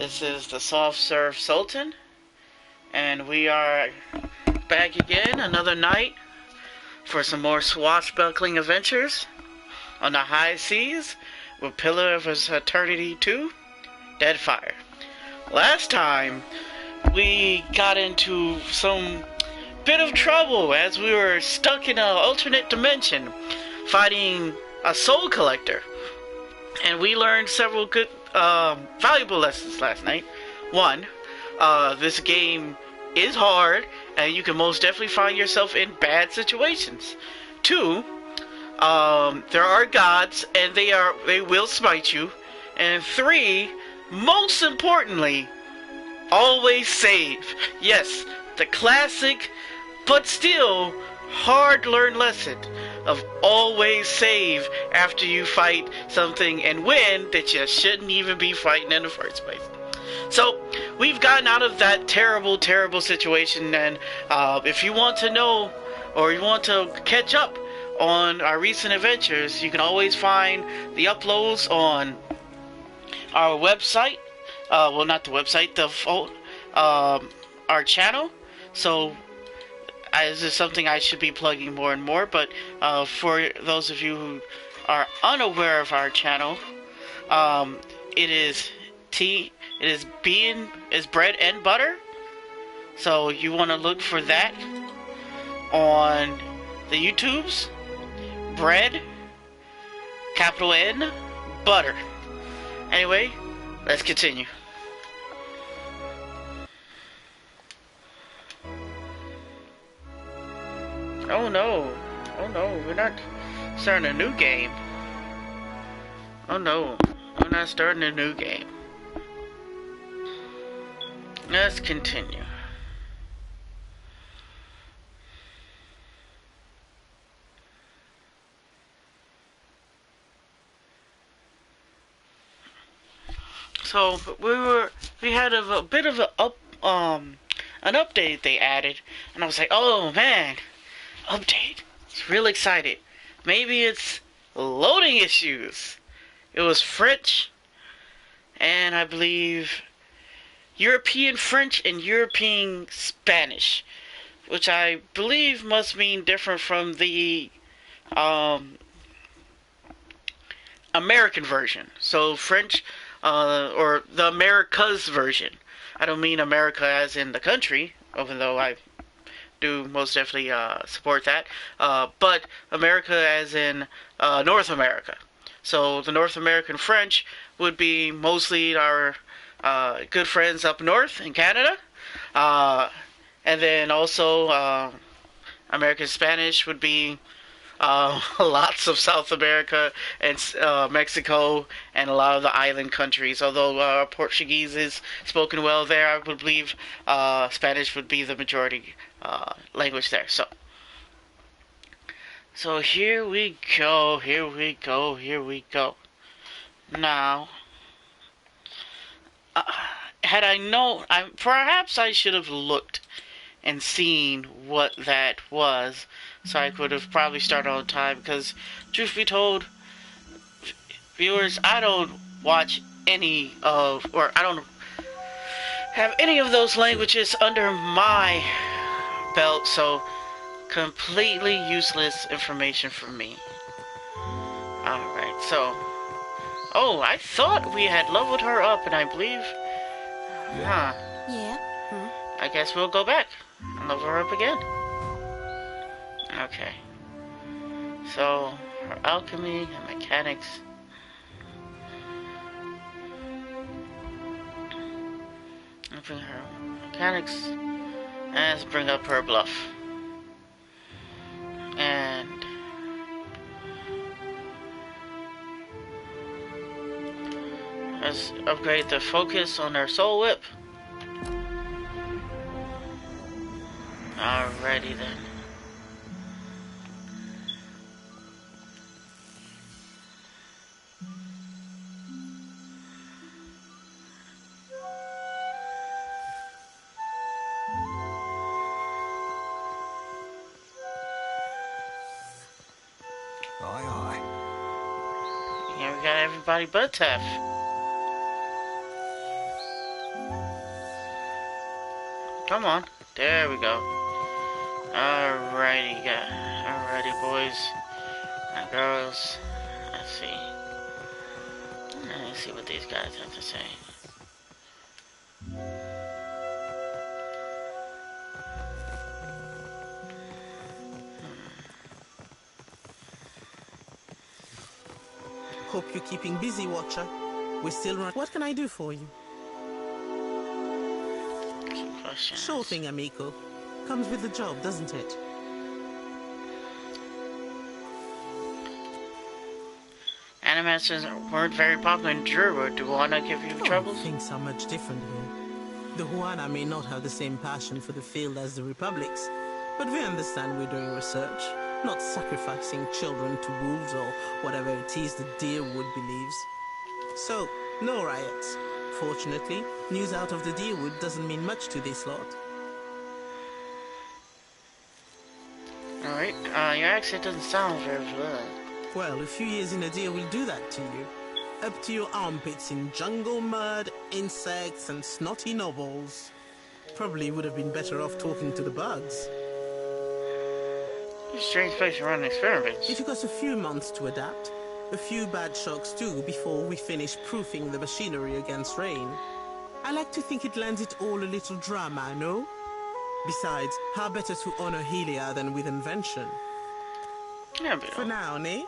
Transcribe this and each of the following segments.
This is the Soft Serve Sultan, and we are back again another night for some more swashbuckling adventures on the high seas with Pillar of Eternity 2, Deadfire. Last time, we got into some bit of trouble as we were stuck in an alternate dimension fighting a soul collector. And we learned several good, valuable lessons last night. One, this game is hard, and you can most definitely find yourself in bad situations. Two, there are gods, and they will smite you. And three, most importantly, always save. Yes, the classic, but still hard-learned lesson of always save after you fight something and win that you shouldn't even be fighting in the first place. So, we've gotten out of that terrible, terrible situation, and if you want to know or you want to catch up on our recent adventures, you can always find the uploads on our website. Well, not the website, our channel. So, this is something I should be plugging more and more, but for those of you who are unaware of our channel, it is bread and butter. So you want to look for that on the YouTubes. Bread, capital N, butter. Anyway, let's continue. Oh no, we're not starting a new game. Oh no, we're not starting a new game. Let's continue. So we had a bit of an update they added, and I was like, oh man, update. I was real excited. Maybe it's loading issues. It was French, and I believe European French and European Spanish, which I believe must mean different from the American version. So French, or the Americas version. I don't mean America as in the country, even though I do most definitely support that. But America as in North America. So the North American French would be mostly our good friends up north in Canada. And then also American Spanish would be lots of South America and Mexico and a lot of the island countries. Although Portuguese is spoken well there, I would believe Spanish would be the majority language there. So here we go. Now, had I known, perhaps I should have looked and seen what that was, so I could have probably started on time, because, truth be told, viewers, I don't watch any of, or I don't have any of those languages under my belt, so completely useless information for me. Alright, so, oh, I thought we had leveled her up, and I believe, Yeah. I guess we'll go back and level her up again. Okay. So, her alchemy and mechanics. I'll bring her mechanics. And let's bring up her bluff. And let's upgrade the focus on her soul whip. Alrighty then. Aye, aye. Here we got everybody but Tef. Come on. There we go. Alrighty, alrighty, boys and girls. Let's see. Let's see what these guys have to say. Hope you're keeping busy, Watcher. We still run. What can I do for you? Some questions. Sure thing, amico. Comes with the job, doesn't it? Animations weren't very popular in Druid. Do Juana give you troubles? Things are much different here. The Juana may not have the same passion for the field as the Republics, but we understand we're doing research, not sacrificing children to wolves or whatever it is the Deerwood believes. So, no riots. Fortunately, news out of the Deerwood doesn't mean much to this lot. Alright, your accent doesn't sound very good. Well, a few years in a deer will do that to you. Up to your armpits in jungle mud, insects, and snotty nobles. Probably would have been better off talking to the bugs. It's a strange place to run experiments. It took us a few months to adapt. A few bad shocks too before we finished proofing the machinery against rain. I like to think it lends it all a little drama, no? Besides, how better to honor Helia than with invention? Yeah, but For now, nay?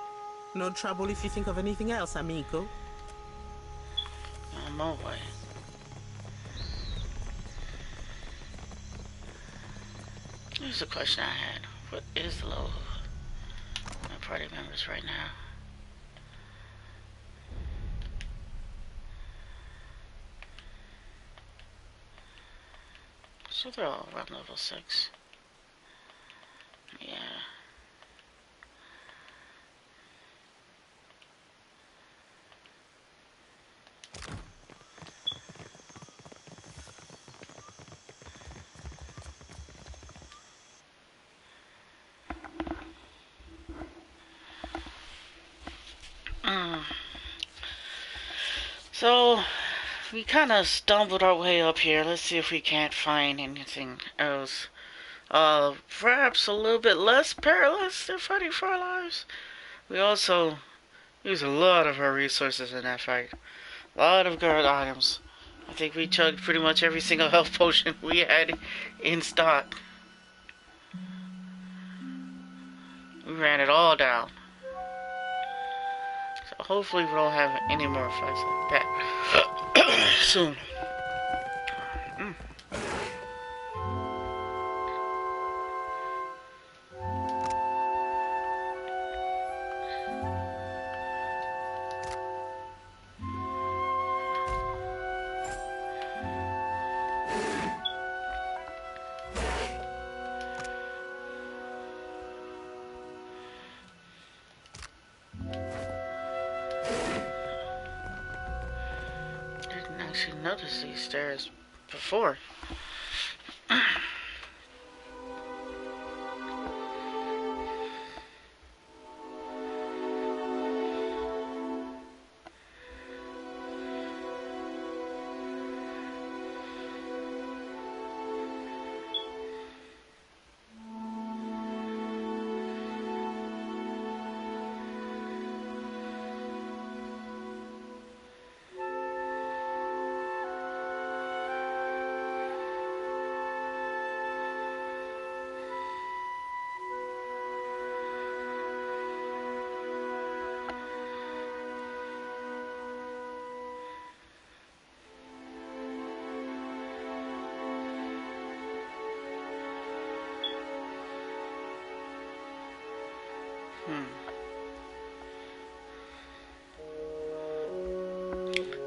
No trouble if you think of anything else, amigo. on my way. Here's a question I had. What is the low of my party members right now? So they're all around level 6. Yeah. So, we kind of stumbled our way up here. Let's see if we can't find anything else. Perhaps a little bit less perilous than fighting for our lives. We also used a lot of our resources in that fight. A lot of guard items. I think we chugged pretty much every single health potion we had in stock. We ran it all down. So hopefully we don't have any more fights like that soon. Actually noticed these stairs before.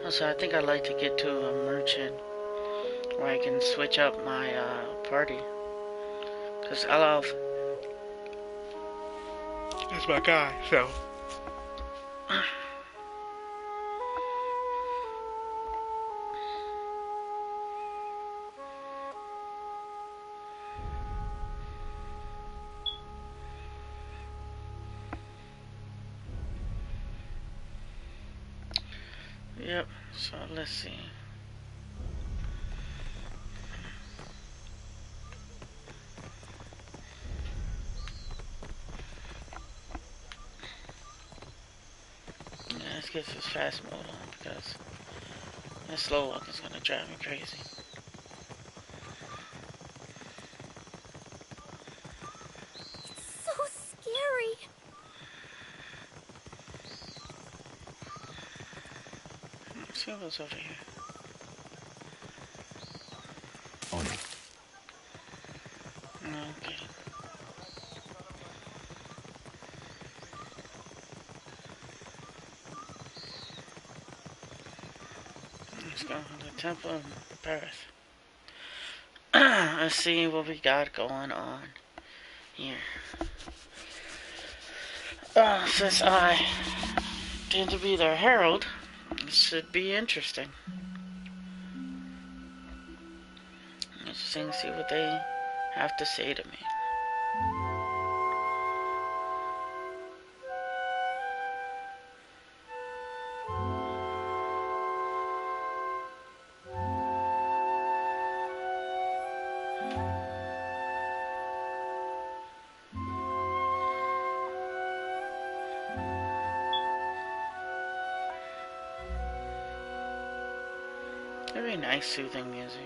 Also, I think I'd like to get to a merchant where I can switch up my party. Because Alov is my guy, so. Yep, so let's see. get this fast mode on because that slow walk is gonna drive me crazy. It's so scary. Let's see what's over here. On it. Okay. Let's go to the Temple of Paris. Let's see what we got going on here. Since I tend to be their herald, it should be interesting. Interesting to see what they have to say to me. Very nice, soothing music.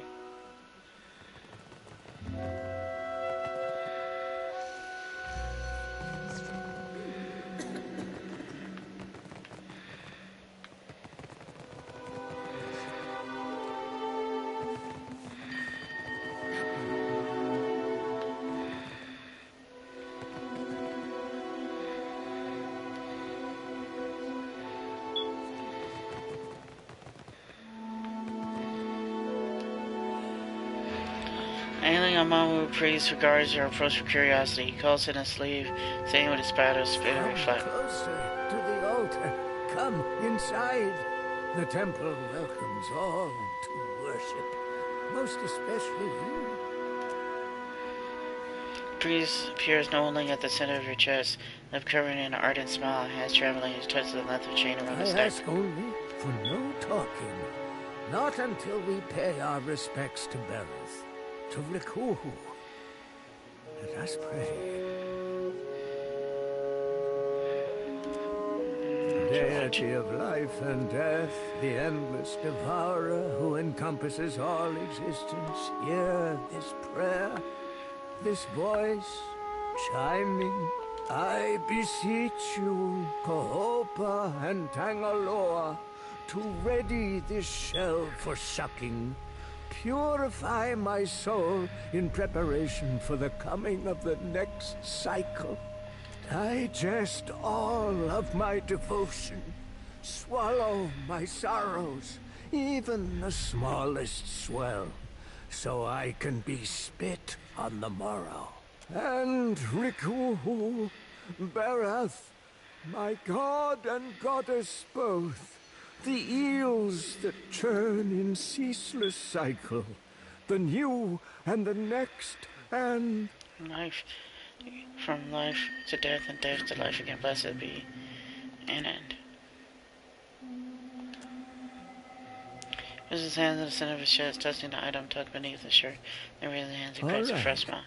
Ailing Amamu prays regards your approach with curiosity. He calls in his sleeve, saying with his battle spit and reflect. Closer to the altar. Come inside. The temple welcomes all to worship, most especially you. Priest appears knowingly at the center of your chest, lip covered in an ardent smile, hands trembling as touches the length of chain around I his neck. ask only for no talking. Not until we pay our respects to Berith, to Rikuhu. Let us pray. Deity of life and death, the endless devourer who encompasses all existence, hear this prayer, this voice chiming. I beseech you, Kohopa and Tangaloa, to ready this shell for sucking. Purify my soul in preparation for the coming of the next cycle. Digest all of my devotion. Swallow my sorrows, even the smallest swell, so I can be spit on the morrow. And Rikuhu, Berath, my god and goddess both, the eels that churn in ceaseless cycle, the new and the next, and Life, from life to death and death to life again, blessed be an end. Puts his hands in the center of his chest, touching the item tucked beneath his shirt, then raising his hands and cracks a fresh smile.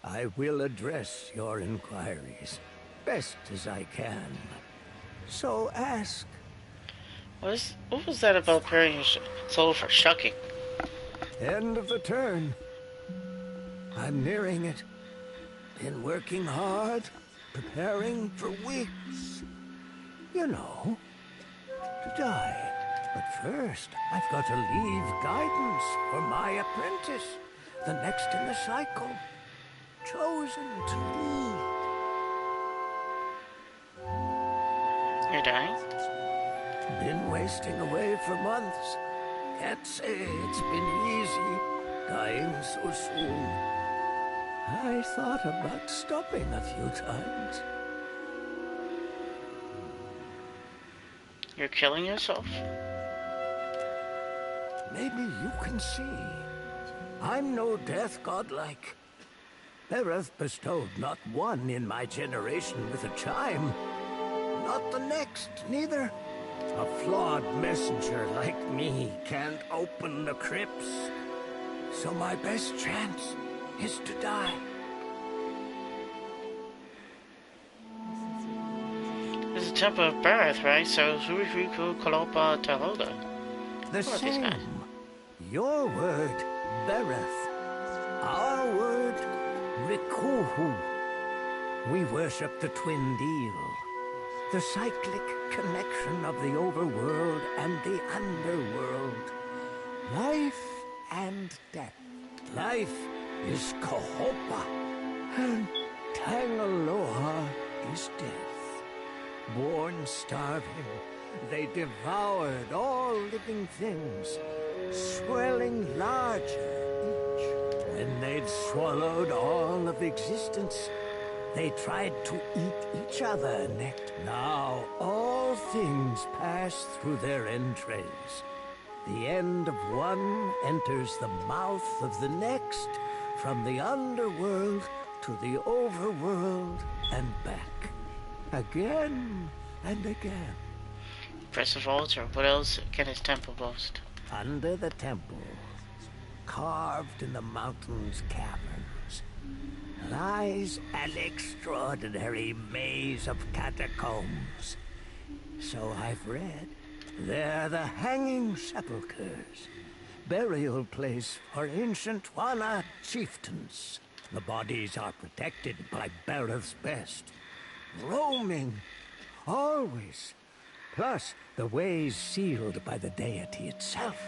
I will address your inquiries best as I can. So ask. What was that about preparing your soul for shucking? End of the turn. I'm nearing it. Been working hard, preparing for weeks. You know, to die. But first, I've got to leave guidance for my apprentice, the next in the cycle. Chosen to lead. You're dying? Been wasting away for months. Can't say it's been easy, dying so soon. I thought about stopping a few times. You're killing yourself? Maybe you can see. I'm no death godlike. Bereth bestowed not one in my generation with a chime. Not the next, neither. A flawed messenger like me can't open the crypts. So my best chance is to die. This is Temple of Birth, right? So Zuriku, Kalopa, Taloga. The Who are these guys? same. Your word, Bereth. Our word, Rikuhu. We worship the twin deal. The cyclic connection of the overworld and the underworld. Life and death. Life is Kahopa, and Tangaloa is death. Born starving, they devoured all living things, swelling larger each. When they'd swallowed all of existence, they tried to eat each other next. Now all things pass through their entrails. The end of one enters the mouth of the next, from the underworld to the overworld and back. Again and again. Impressive altar. What else can his temple boast? Under the temple, carved in the mountain's caverns, lies an extraordinary maze of catacombs. So I've read. They're the hanging sepulchres, burial place for ancient Wana chieftains. The bodies are protected by Bereth's best, roaming, always. Plus, the ways sealed by the deity itself.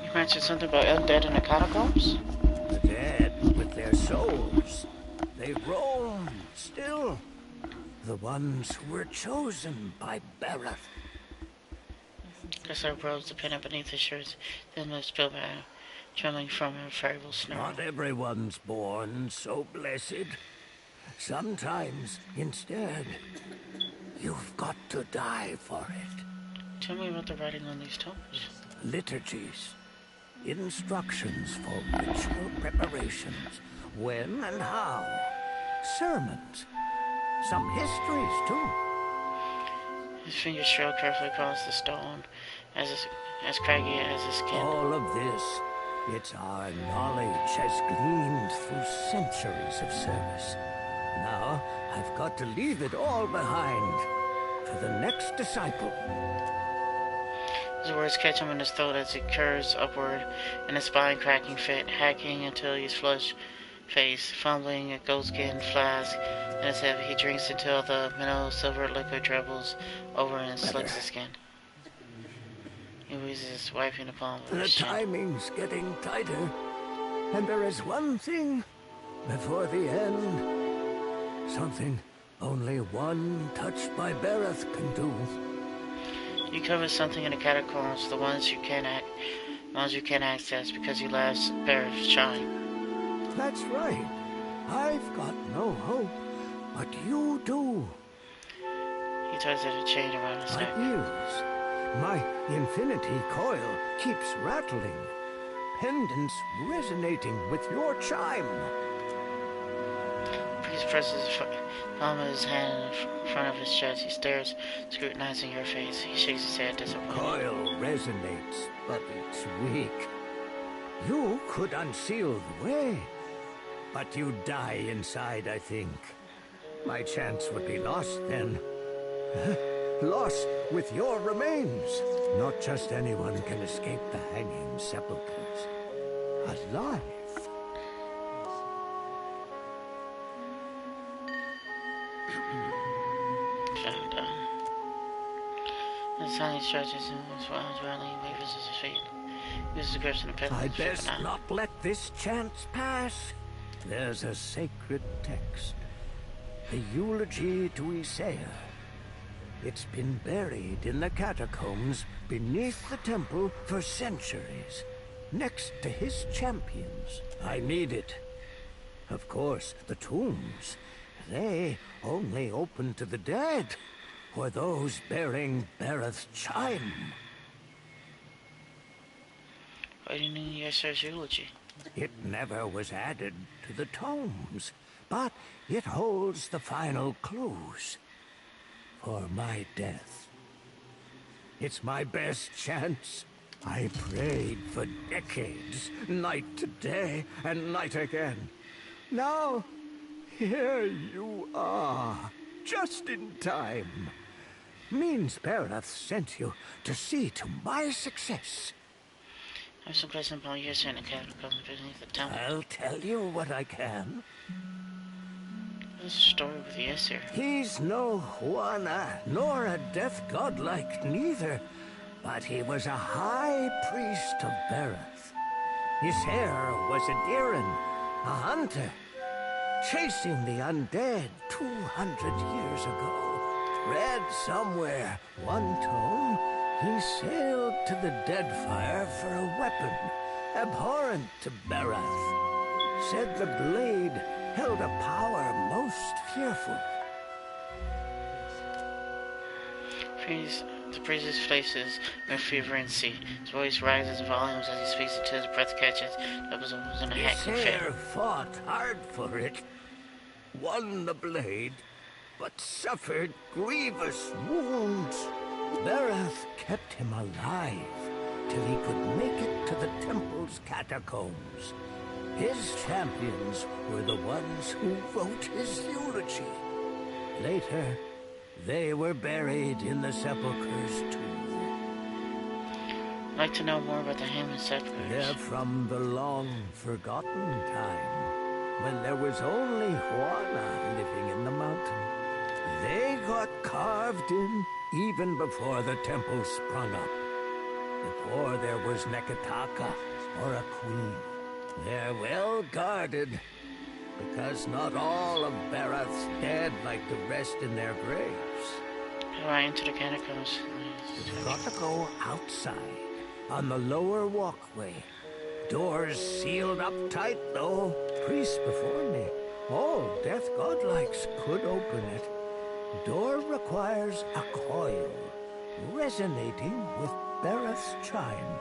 You mentioned something about undead in the catacombs? The dead, with their souls, they roam still. The ones who were chosen by Bereth. Guess our robes dependent beneath his shirts, then the spill by trembling from a variable snarl. Not everyone's born so blessed. Sometimes, instead, you've got to die for it. Tell me about the writing on these tomes. Liturgies, instructions for ritual preparations, when and how, sermons, some histories too. His fingers trail carefully across the stone, as craggy as his skin. All of this, it's our knowledge has gleaned through centuries of service. Now, I've got to leave it all behind for the next disciple. His words catch him in his throat as he curves upward in a spine-cracking fit, hacking until he's flushed face, fumbling a goatskin flask in his head. He drinks until the minnow silver liquid dribbles over and slicks his skin. He wheezes, wiping the palm of The his chin. timing's getting tighter, and there is one thing before the end. Something only one touched by Bereth can do. You cover something in the catacombs, the ones you can't access because you lost Barrett's shine. That's right. I've got no hope, but you do. He tugs at a chain around his My neck. ears, my infinity coil keeps rattling. Pendants resonating with your chime. He presses the palm of his hand in front of his chest. He stares, scrutinizing your face. He shakes his head, disappointed. Coil resonates, but it's weak. You could unseal the way, but you'd die inside, I think. My chance would be lost then. Lost with your remains. Not just anyone can escape the hanging sepulchres. Alive. Shut down. His tongue stretches and swells around. He wavers his feet. Uses the grips in the pedal. I'd best not let this chance pass. There's a sacred text. The eulogy to Isaiah. It's been buried in the catacombs beneath the temple for centuries, next to his champions. I need it. Of course, the tombs, they only open to the dead, or those bearing Bereth's chime. Why do you need Yesir's eulogy? It never was added to the tomes, but it holds the final clues for my death. It's my best chance. I prayed for decades, night to day and night again. Now, here you are. just in time. Means Berath sent you to see to my success. I'm someplace in Polyester in the catacombs beneath the temple. I'll tell you what I can. What's the story with the Aesir? He's no Juana, nor a death godlike neither, but he was a high priest of Berath. His hair was a Diran, a hunter, chasing the undead 200 years ago. Read somewhere, one tome, he sailed to the Deadfire for a weapon, abhorrent to Berath. Said the blade held a power most fearful. The priest's faces with fervency. His voice rises in volumes as he speaks until his breath catches. That was almost in a hacking fit. Fought hard for it, won the blade, but suffered grievous wounds. Berath kept him alive till he could make it to the temple's catacombs. His champions were the ones who wrote his eulogy. Later, they were buried in the sepulchres too. I'd like to know more about the Hammond sepulchres. They're from the long-forgotten time, when there was only Juana living in the mountain. They got carved in even before the temple sprung up. Before there was Nekataka or a queen. They're well guarded, because not all of Berath's dead like the rest in their graves. How do I enter the catacombs? You've got to go outside, on the lower walkway. Doors sealed up tight, though. Priests before me, all death godlikes, could open it. Door requires a coil, resonating with Berath's chime.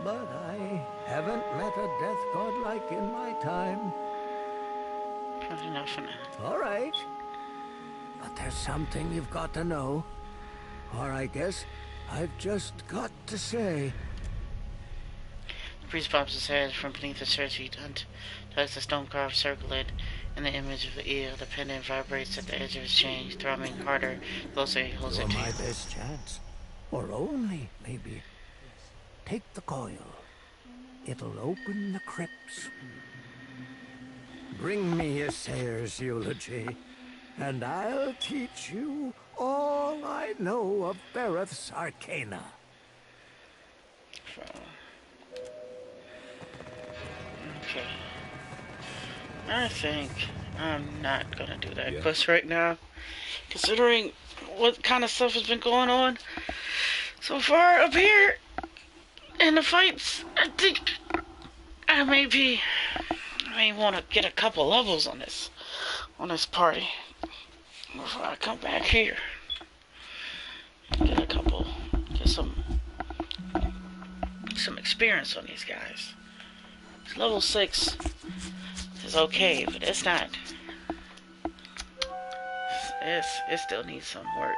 But I haven't met a death godlike in my time. Probably not for now. All right. But there's something you've got to know. Or I guess I've just got to say. The priest pops his head from beneath the searchlight and tugs the stone-carved circlet in the image of the ear. The pendant vibrates at the edge of his chain, throbbing harder, closer he holds it You're to my best chance. Or only, maybe. Take the coil. It'll open the crypts. Bring me a sayer's eulogy, and I'll teach you all I know of Berath's arcana. Okay. I think I'm not gonna do that quest right now. Considering what kind of stuff has been going on so far up here in the fights, I think I may want to get a couple levels on this party before I come back here. Get some experience on these guys. Level 6 is okay, but it's not. It still needs some work.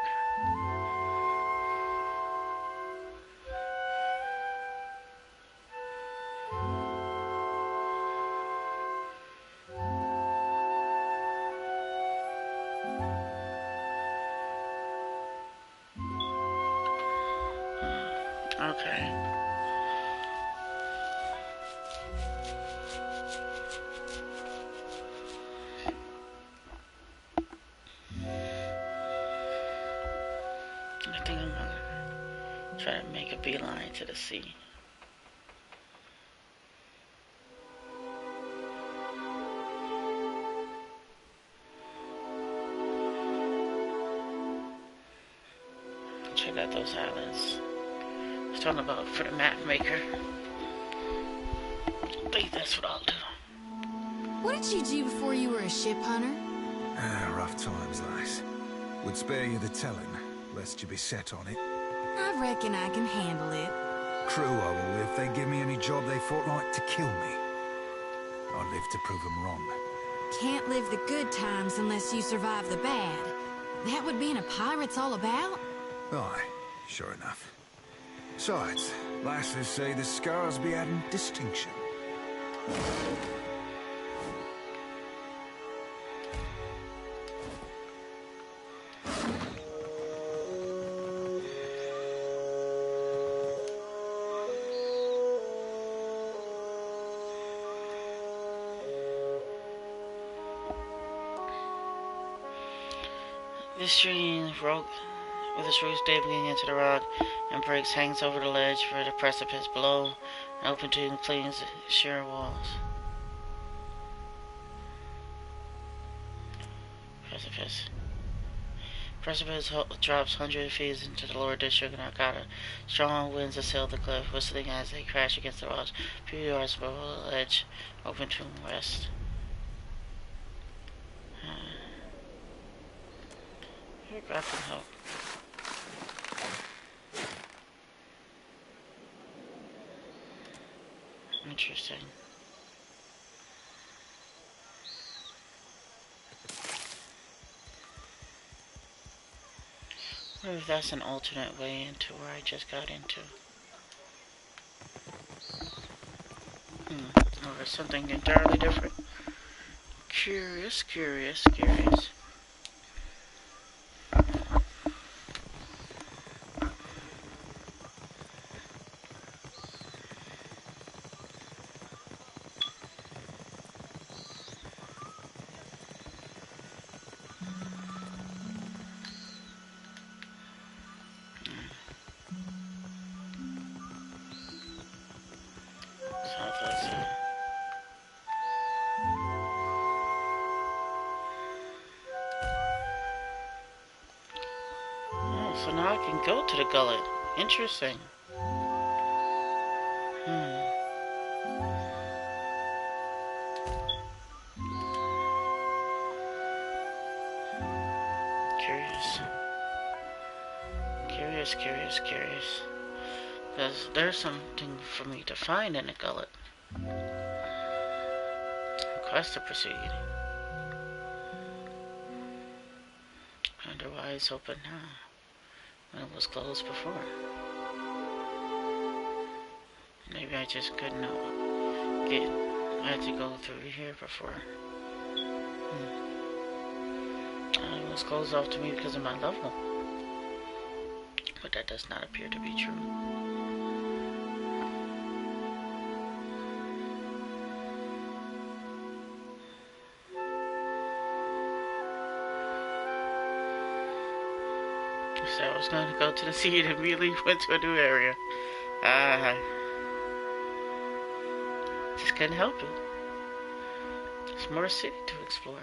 Okay. I think I'm gonna try to make a beeline to the sea. Check out those islands. I was talking about for the map maker. I think that's what I'll do. What did you do before you were a ship hunter? Rough times, lass. Would spare you the telling, lest you be set on it. I reckon I can handle it. Crew I will if they give me any job they thought like to kill me. I'll live to prove them wrong. Can't live the good times unless you survive the bad. That what being a pirate's all about? Aye, sure enough. Besides, lasses say the scars be adding distinction. This stream broke with its roots digging into the rock and breaks, hangs over the ledge for the precipice below. An open tube cleans the sheer walls. Precipice drops hundreds of feet into the lower district of Narcata. Strong winds assail the cliff, whistling as they crash against the rocks. A few yards below the ledge, open to west. Here, grab some help. Interesting. I wonder if that's an alternate way into where I just got into. Or something entirely different. Curious, curious, curious. So now I can go to the gullet. Interesting. Curious. Because there's something for me to find in the gullet. Quest to proceed. Wonder why it's open now when it was closed before. Maybe I just couldn't get. I had to go through here before. It was closed off to me because of my level. But that does not appear to be true. So I was going to go to the sea and immediately went to a new area. Just couldn't help it. There's more city to explore.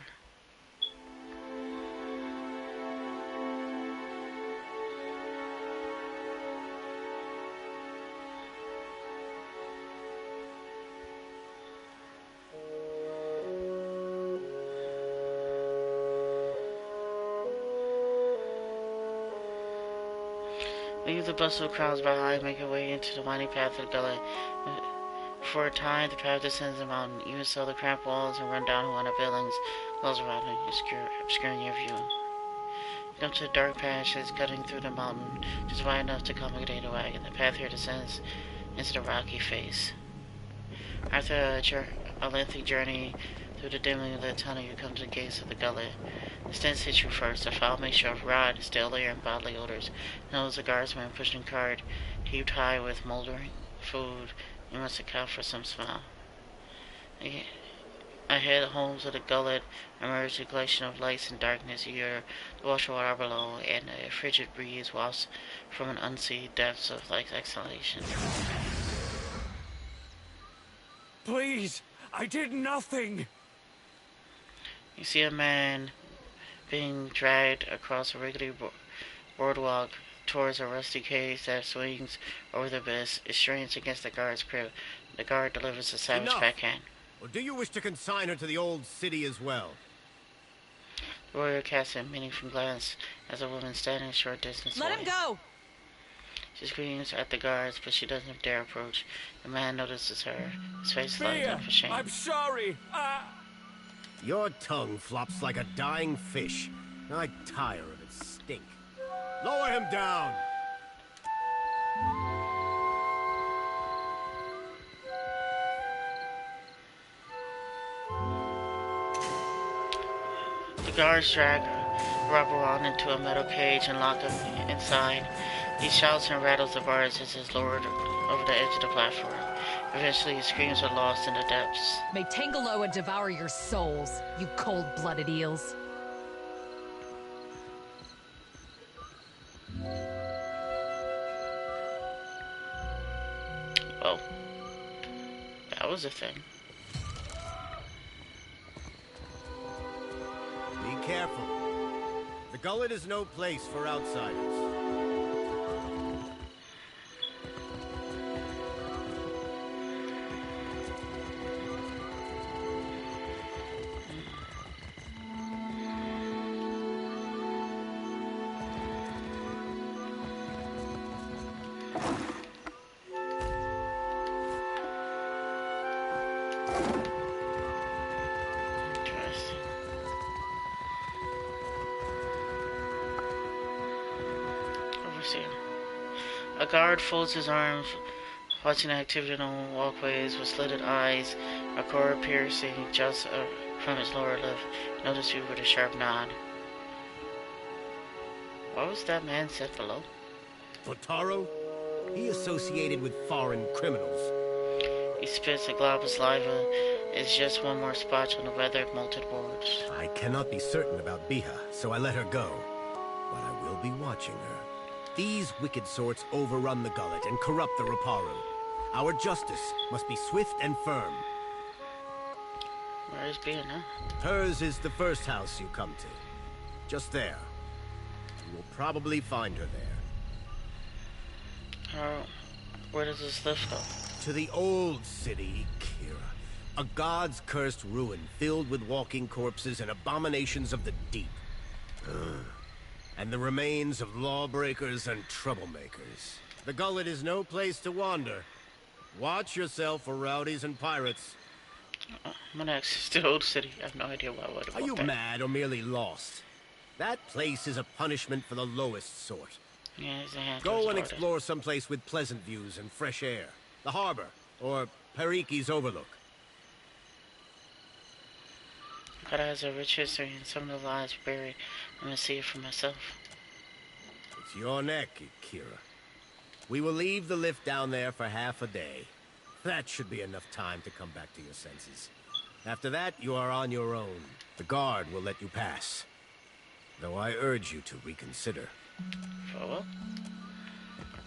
Leave the bustle of crowds behind, make your way into the winding path of the gully. For a time, the path descends the mountain. Even so, the cramped walls and run-down Hawaiian buildings close around you, obscuring your view. You come to a dark patch that's cutting through the mountain, just wide enough to accommodate a wagon. The path here descends into the rocky face. After a lengthy journey through the dimly lit tunnel, you come to the gates of the gully. The stench hits you first. A foul mixture of rot, stale air, and bodily odors. Knows the guardsman pushing a cart heaped high with moldering food. You must account for some smell. Ahead, homes of the gullet emerge a collection of lights and darkness. You hear the wash water below, and a frigid breeze wafts from an unseen depths of exhalation. Please, I did nothing. You see a man being dragged across a rickety boardwalk towards a rusty cage that swings over the abyss. It strains against the guard's crib. The guard delivers a savage backhand. Or do you wish to consign her to the old city as well? The warrior casts a meaningful glance as a woman standing a short distance away. Let him go! She screams at the guards, but she doesn't dare approach. The man notices her. His face lights up for shame. I'm sorry. Your tongue flops like a dying fish. I tire of its stink. Lower him down! The guards drag Rabaran into a metal cage and lock him inside. He shouts and rattles the bars as he's lowered over the edge of the platform. Eventually, his screams are lost in the depths. May Tangaloa devour your souls, you cold-blooded eels. was a thing. Be careful. The gullet is no place for outsiders. Interesting. Overseer. A guard folds his arms, watching the activity on walkways with slitted eyes, a core piercing just from his lower lip. Notice you with a sharp nod. What was that man said below? Botaro? He associated with foreign criminals. He spits a glob of saliva. It's just one more spot on the weathered, molted boards. I cannot be certain about Biha, so I let her go. But I will be watching her. These wicked sorts overrun the gullet and corrupt the Raparu. Our justice must be swift and firm. Where is Bia now? Hers is the first house you come to. Just there. You will probably find her there. Where does this lift go? To the old city, Kira. A god's cursed ruin filled with walking corpses and abominations of the deep. And the remains of lawbreakers and troublemakers. The gullet is no place to wander. Watch yourself for rowdies and pirates. I'm gonna access the old city. I have no idea why I would have Are you walked there. mad or merely lost? That place is a punishment for the lowest sort. Yeah, there's a hand Go towards and the border. explore someplace with pleasant views and fresh air. The harbor, or Periki's Overlook. God has a rich history and some of the lies buried. I'm gonna see it for myself. It's your neck, Kira. We will leave the lift down there for half a day. That should be enough time to come back to your senses. After that, you are on your own. The guard will let you pass. Though I urge you to reconsider. For what?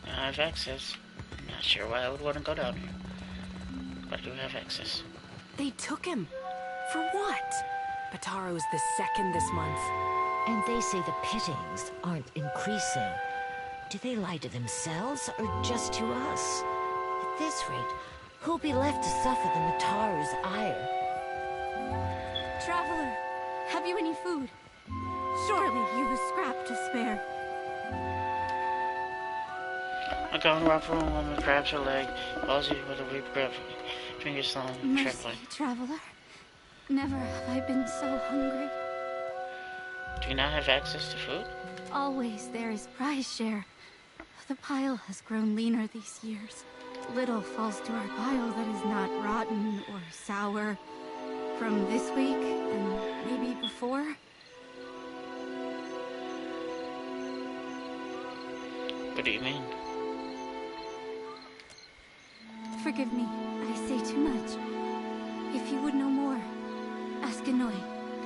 I have access. I'm not sure why I would want to go down here. But I do have access. They took him. For what? Bataro's the second this month. And they say the pittings aren't increasing. Do they lie to themselves or just to us? At this rate, who'll be left to suffer the Mataru's ire? Traveler, have you any food? Surely you've a scrap to spare. A gone rough room woman grabs her leg, palsy with a weak grip, fingers long, Mercy, trembling. traveler. Never have I been so hungry. Do you not have access to food? Always there is prize share. The pile has grown leaner these years. Little falls to our pile that is not rotten or sour. From this week, and maybe before. What do you mean? Forgive me, I say too much. If you would know more, ask Inoi.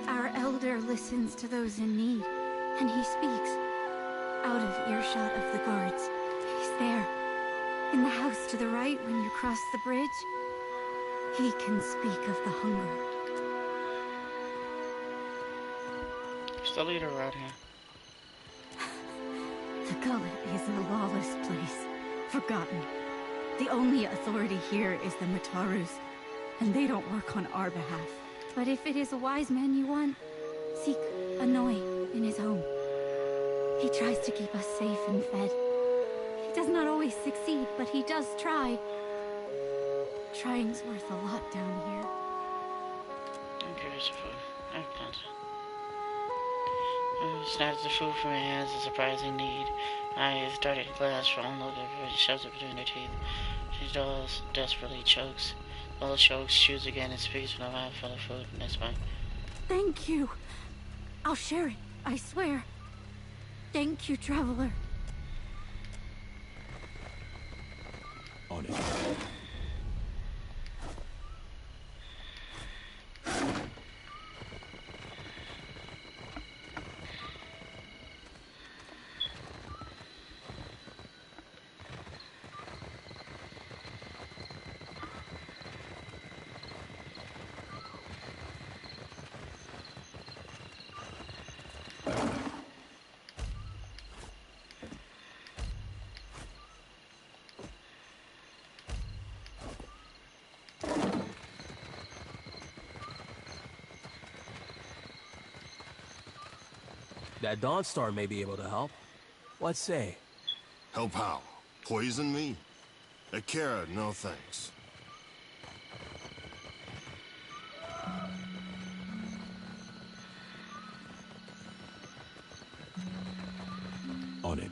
Our elder listens to those in need, and he speaks. Out of earshot of the guards. He's there. In the house to the right when you cross the bridge. He can speak of the hunger. Who's the leader around here? The gullet is a lawless place. Forgotten. The only authority here is the Matarus, and they don't work on our behalf. But if it is a wise man you want, seek Inoi in his home. He tries to keep us safe and fed. He does not always succeed, but he does try. Trying's worth a lot down here. I'm curious for food. I've done so. Snatches the food from her hands, a surprising need. Eyes darted glass for unloaded, shoves it between her teeth. She does, desperately chokes. Well, chokes, chews again, and speaks with a mouthful of food. That's fine. Thank you. I'll share it, I swear. Thank you, traveler. On it. That Dawnstar may be able to help. What say? Help how? Poison me? Akira, no thanks. On it.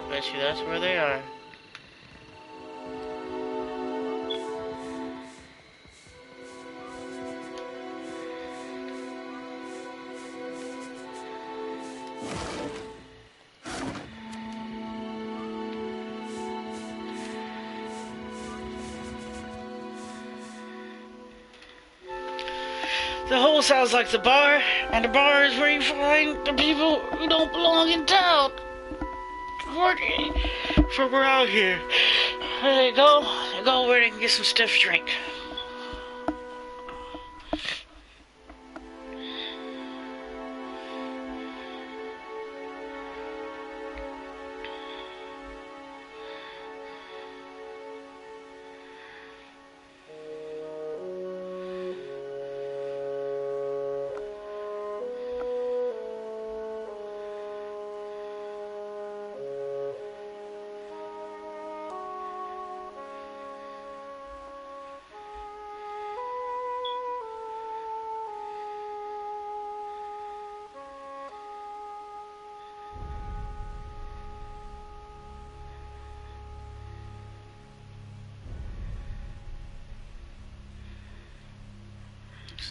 Bet you that's where they are. The hole sounds like the bar, and the bar is where you find the people who don't belong in town. For we're out here. There you go. Go where they can get some stiff drink.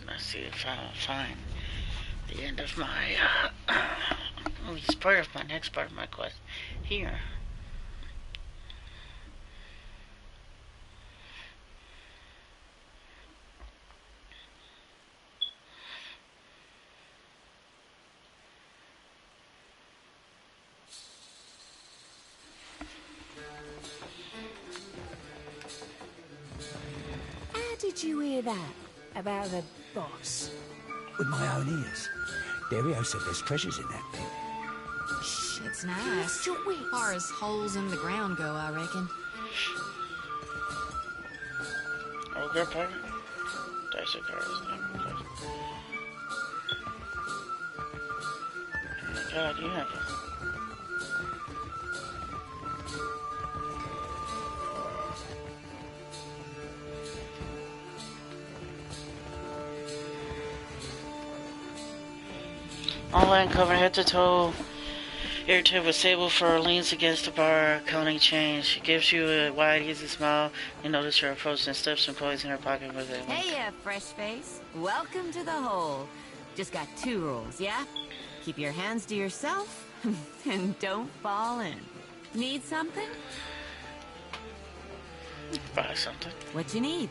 Let's see if I'll find the end of my, it's part of my next part of my quest here. How did you hear that? About the boss? With my own ears. Dario said there's treasures in that thing. Shh, it's nice. As far as holes in the ground go, I reckon. Oh, good part. Dice cards. Oh my God, you have a... All land covered head to toe. Irritated with Sable fur leans against the bar, counting change. She gives you a wide, easy smile. You notice her approach and slips some coins in her pocket with it. Hey, fresh face. Welcome to the hole. Just got 2 rules, yeah? Keep your hands to yourself, and don't fall in. Need something? Buy something. What you need?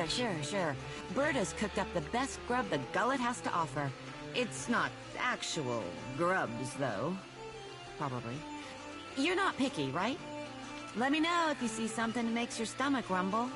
Sure. Berta's cooked up the best grub the gullet has to offer. It's not actual grubs, though. Probably. You're not picky, right? Let me know if you see something that makes your stomach rumble.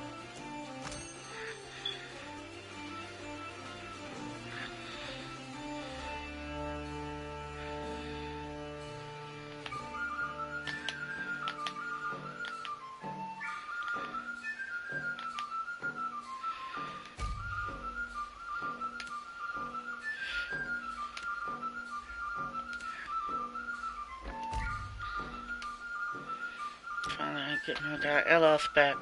Finally, getting my guy Eloth back.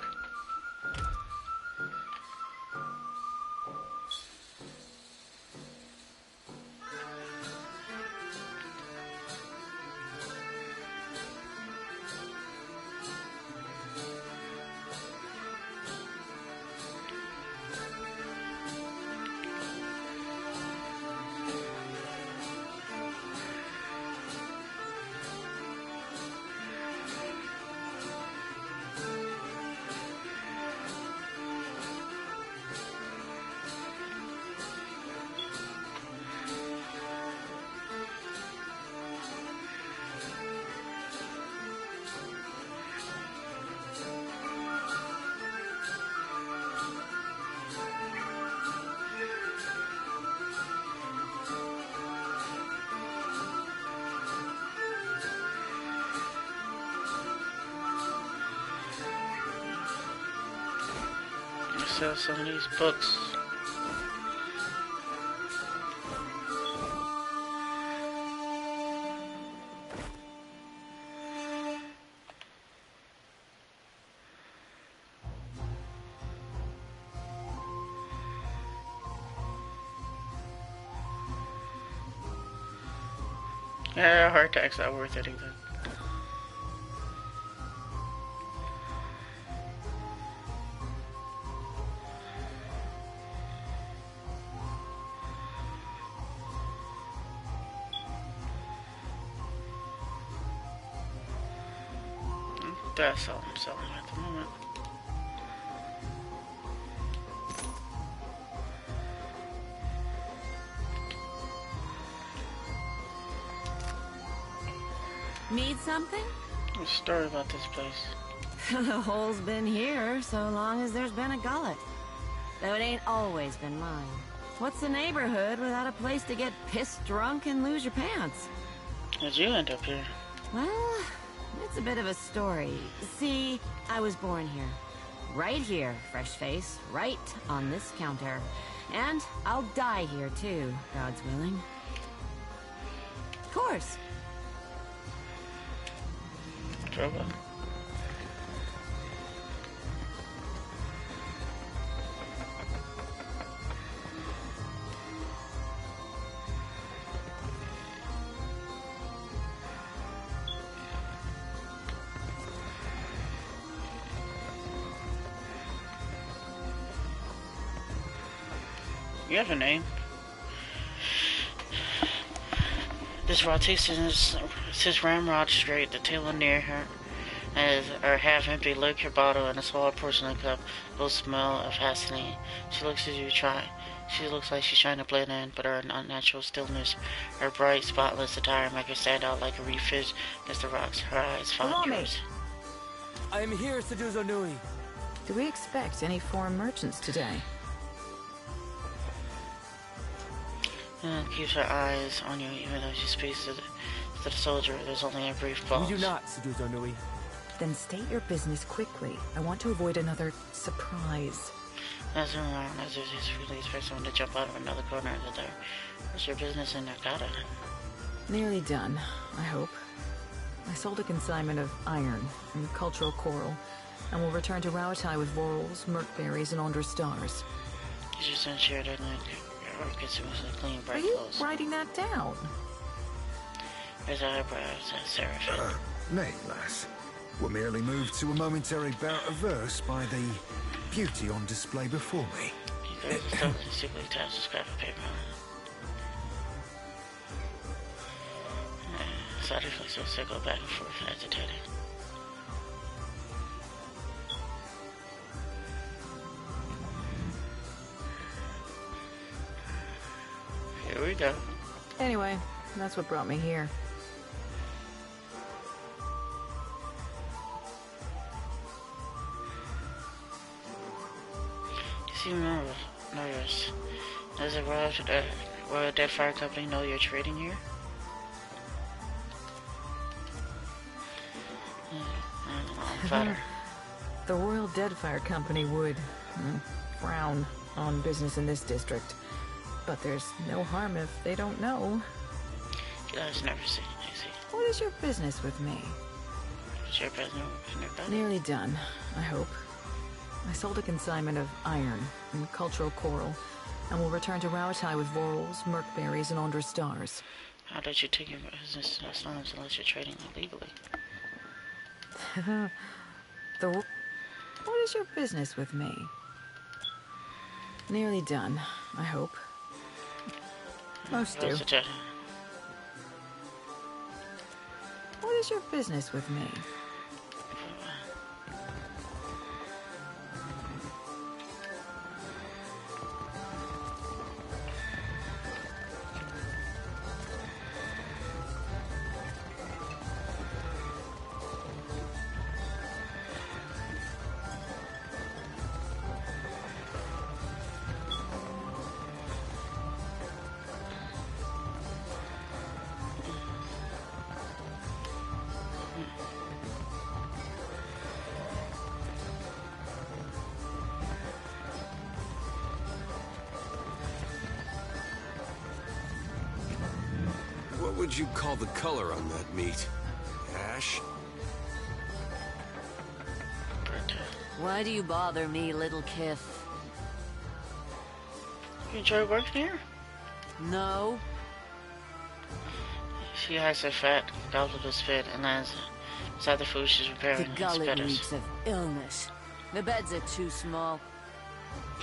sell some of these books. Yeah, heart attack's not worth it either. That's all I'm selling at the moment. Need something? What's the story about this place? The hole's been here so long as there's been a gullet. Though it ain't always been mine. What's the neighborhood without a place to get pissed drunk and lose your pants? How'd you end up here? Well, it's a bit of a story. See, I was born here. Right here, fresh face, right on this counter. And I'll die here too, God's willing. Of course. Trouble. You have a name. This rotation is since Ramrod Strait, the table near her has a half-empty liquor bottle and a small porcelain cup will smell of fascinating. She looks as you try. She looks like she's trying to blend in, but her unnatural stillness, her bright, spotless attire make her stand out like a reef fish against the rocks. Her eyes find yours. I am here, Seduzo Nui. Do we expect any foreign merchants today? Keeps her eyes on you even though she speaks to the soldier. There's only a brief pause. We do not, Seduzo Nui. Then state your business quickly. I want to avoid another surprise. As if he's really expect someone to jump out of another corner of the door. What's your business in Nakata? Nearly done, I hope. I sold a consignment of iron and cultural coral, and will return to Rawatai with laurels, merkberries, and Andra stars. You just ensured that your continuously clean, bright Are you clothes. writing that down? His eyebrows and seraphim. Nay, lass. We're merely moved to a momentary bout of verse by the beauty on display before me. He goes to secretly taps a scrap of paper. Sadi flicks will circle back and forth, agitated. Here we go. Anyway, that's what brought me here. You seem nervous. Does the Royal Dead Fire Company know you're trading here? The Royal Deadfire Company would frown on business in this district. But there's no harm if they don't know. That's never seen easy. What is your business with me? What's your business? Nearly done, I hope. I sold a consignment of iron and cultural coral, and will return to Rawatai with laurels, merkberries, and Andra stars. How did you take your business to slums unless you're trading illegally? What is your business with me? Nearly done, I hope. Most do. What is your business with me? would you call the color on that meat? Ash? Why do you bother me, little Kith? You enjoy working here? No. She hides her fat, goblet of spit, and lands beside the food she's preparing. The gullet reeks of illness. The beds are too small.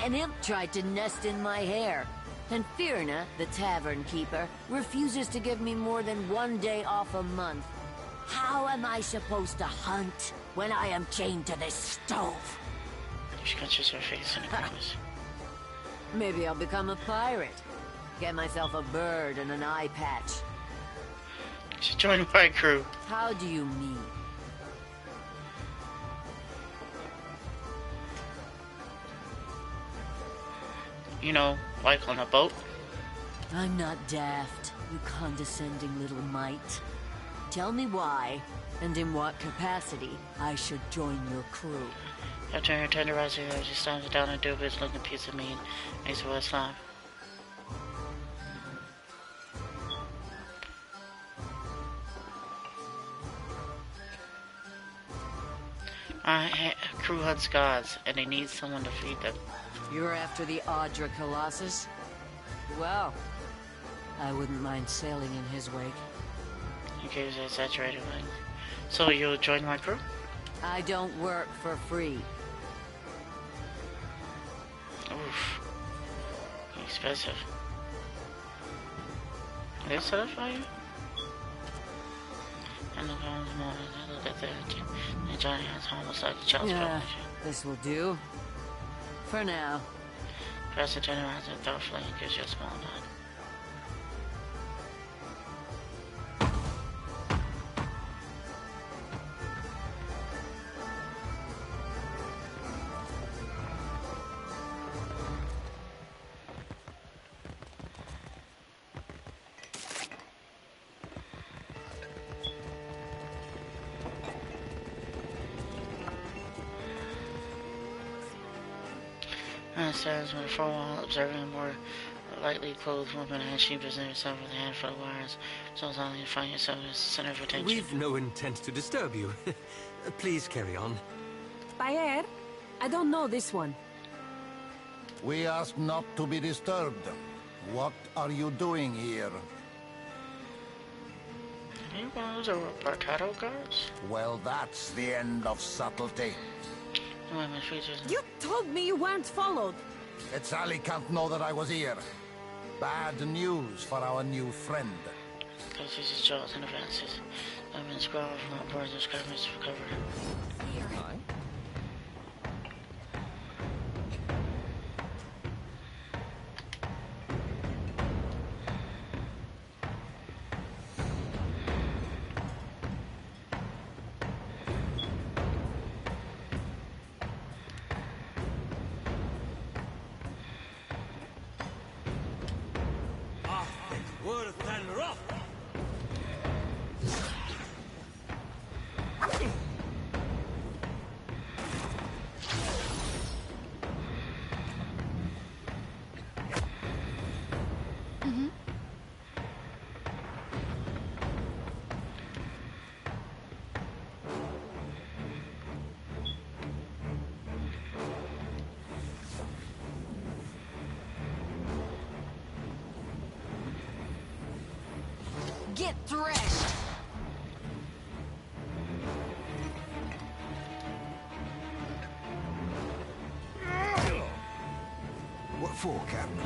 An imp tried to nest in my hair. And Firna, the tavern keeper, refuses to give me more than 1 day off a month. How am I supposed to hunt when I am chained to this stove? She catches her face in a grimace. Maybe I'll become a pirate. Get myself a bird and an eye patch. She joined my crew. How do you mean? You know, like on a boat. I'm not daft, you condescending little mite. Tell me why, and in what capacity, I should join your crew. After her tenderizing her, she slams it down a dubious looking piece of meat and makes it with a slime. Our crew hunts gods, and they need someone to feed them. You're after the Audra Colossus? Well, I wouldn't mind sailing in his wake. He gives a saturated wing. So you'll join my crew? I don't work for free. Oof. Expensive. They set up for you? And the guns more than look at the Johnny has almost like a child's Yeah, this will do. For now. Press the tenderizer thoughtfully and gives you a small nod. Stands with a four-wall, observing a more lightly clothed woman as she presented herself with a handful of wires. So suddenly you find yourself in the center of attention. We've no intent to disturb you. Please carry on. Bayer, I don't know this one. We ask not to be disturbed. What are you doing here? You one of those potato guards? Well, that's the end of subtlety. You told me you weren't followed. Let Sally can't know that I was here. Bad news for our new friend. Places his jaws and advances. Lemon scroll from the boards of skirmish for cover. Get threshed! What for, Captain?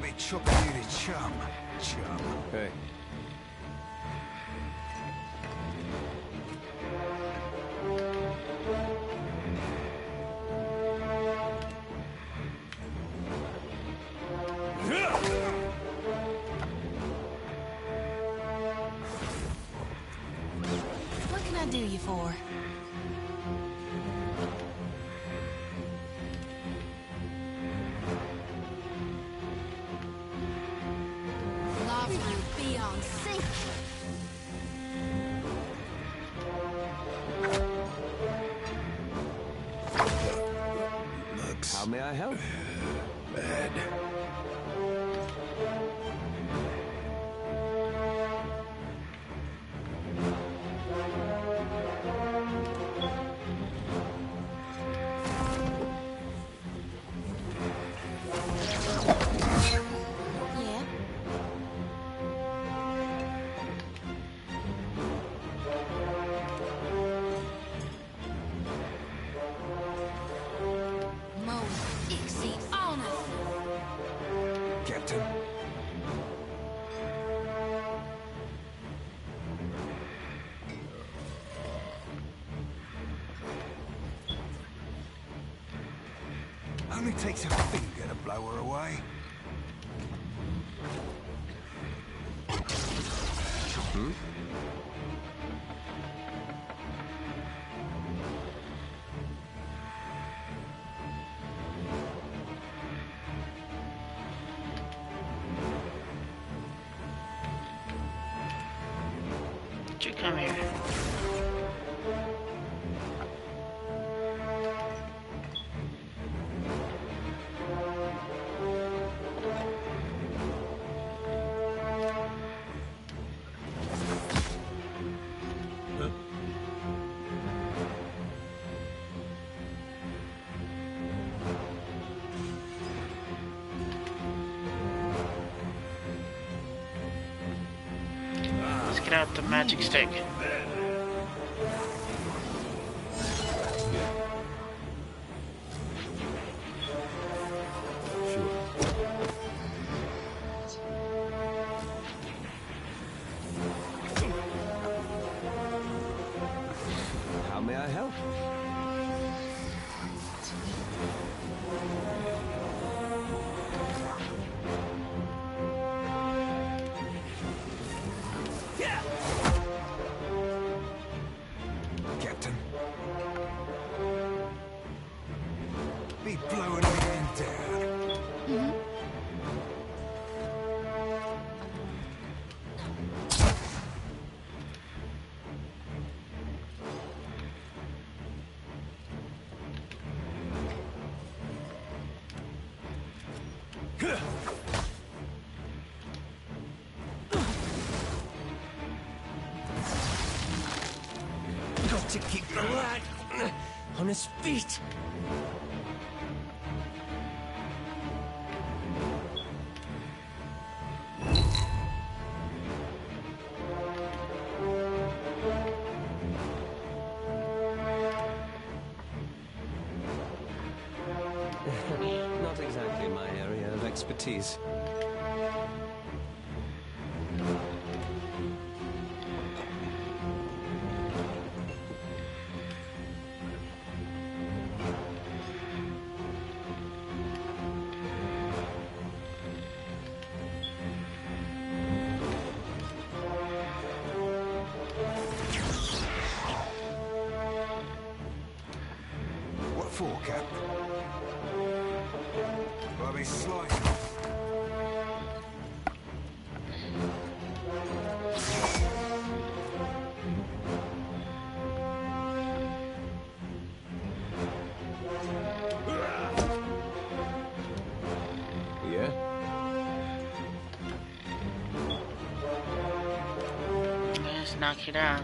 be chopping you to chum. Hey. What can I do you for? Love will be on sync. How may I help? Bad. Yeah? Mo Ixie honor. Captain. Only takes a finger to blow her away. Hmm? Did you come here? Let's get out the magic stick. How may I help? Captain. Be blowing everything down. Got to keep the lad on his feet. Not exactly my area of expertise. What for, Cap? I'll be slicing. Yeah? Let's knock it out.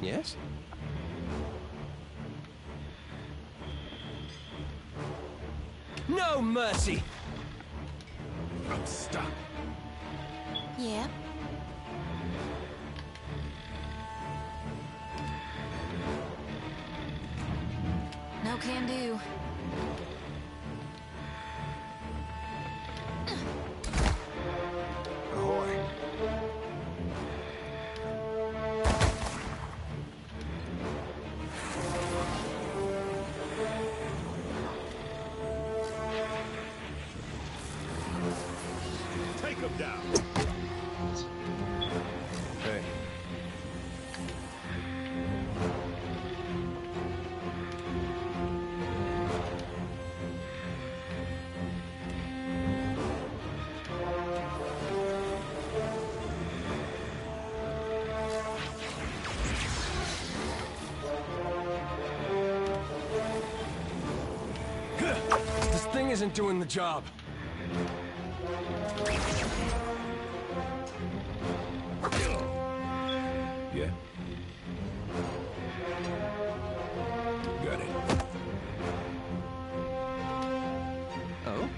Yes? No mercy! I'm stuck. Yeah? No can do. Ahoy. Take him down. Hey. This thing isn't doing the job. Yeah. Got it. Oh?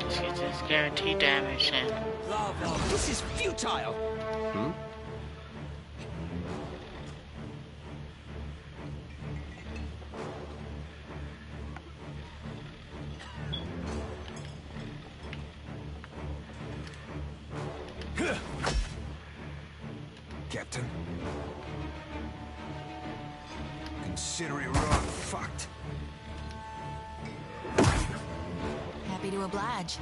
Let's get this guaranteed damage in. Lava. This is futile. Hmm? Captain. Consider it rock fucked. Happy to oblige.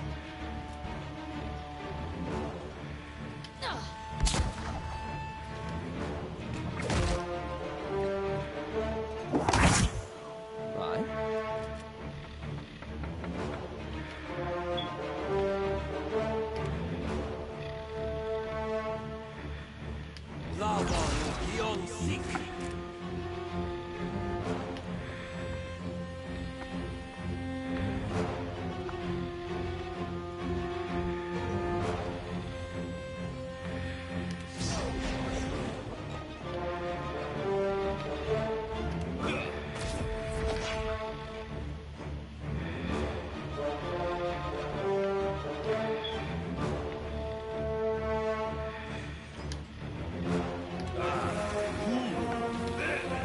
Right. Lava beyond seek.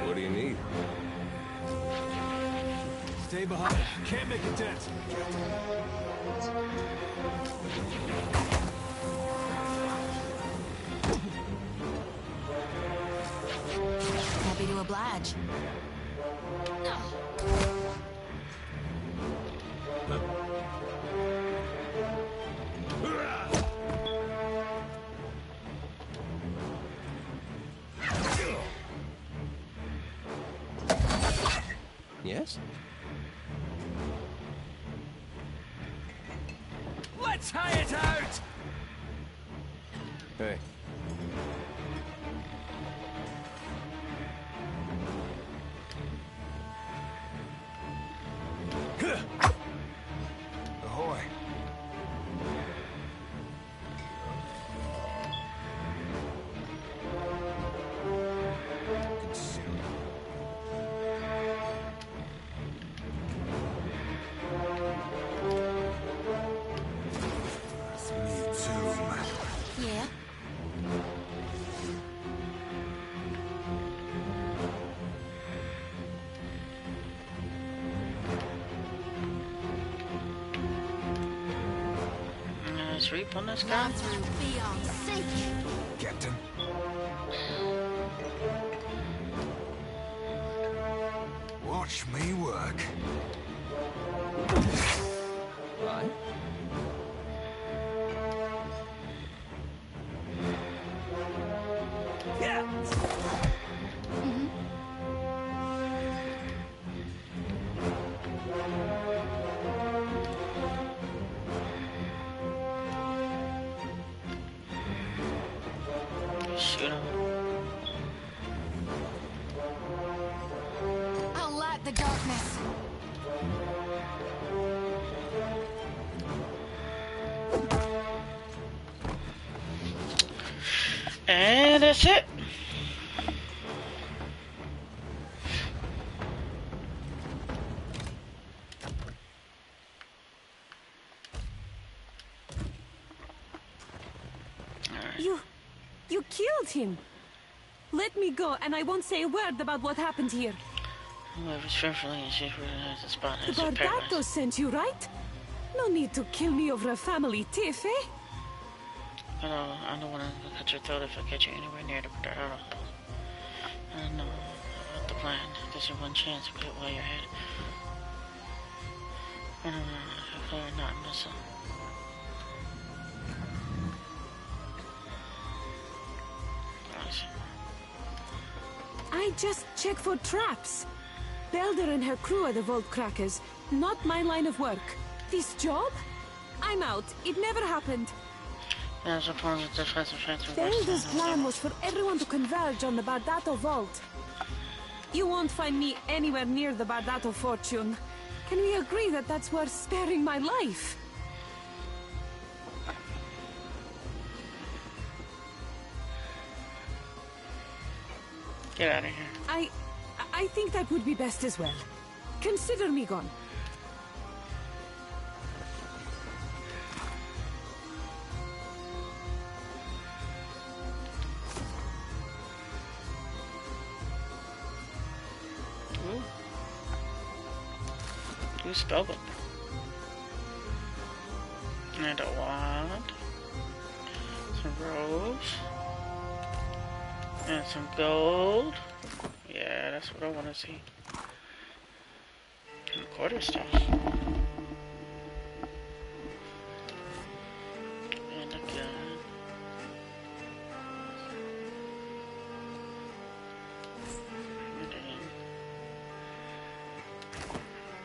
What do you need? Stay behind. Can't make a dent. Happy to oblige. Yes? Let's high it out! Hey. Ahoy. Consider it. Yeah? Sweep on this guy. Gone through beyond sink. Captain. Watch me work. Right. Yeah. Shoot him. I'll light the darkness. And that's it. You killed him. Let me go, and I won't say a word about what happened here. Whoever's fearfully and she's really the spot The is a paradise. Bardato sent you, right? No need to kill me over a family tiff, eh? I don't want to cut your throat if I catch you anywhere near the Bardato. I don't know about the plan. There's your one chance to get while you're ahead. I don't know if not missile. I just check for traps. Belder and her crew are the vault crackers, not my line of work. This job? I'm out. It never happened. Belder's plan was for everyone to converge on the Bardato vault. You won't find me anywhere near the Bardato fortune. Can we agree that that's worth sparing my life? Get out of here. I think that would be best as well. Consider me gone. Ooh, spellbook. And a wand. Some robes. And some gold. Yeah, that's what I want to see. And quarter stuff. And a gun. And then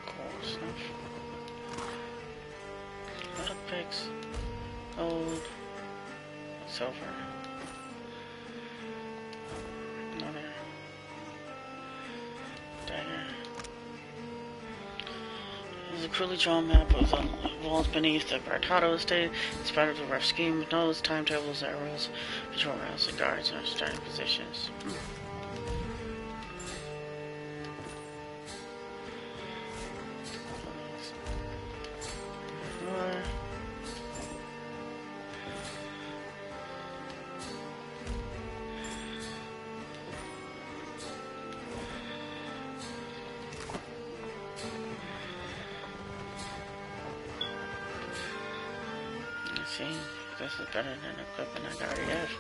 cool stuff. Lockpicks. Gold. Silver. This is a crudely drawn map of the walls beneath the Bardato estate. In spite of the rough scheme, knows timetables, arrows, patrol routes, and guards are starting positions. See, this is better than equipment I already have.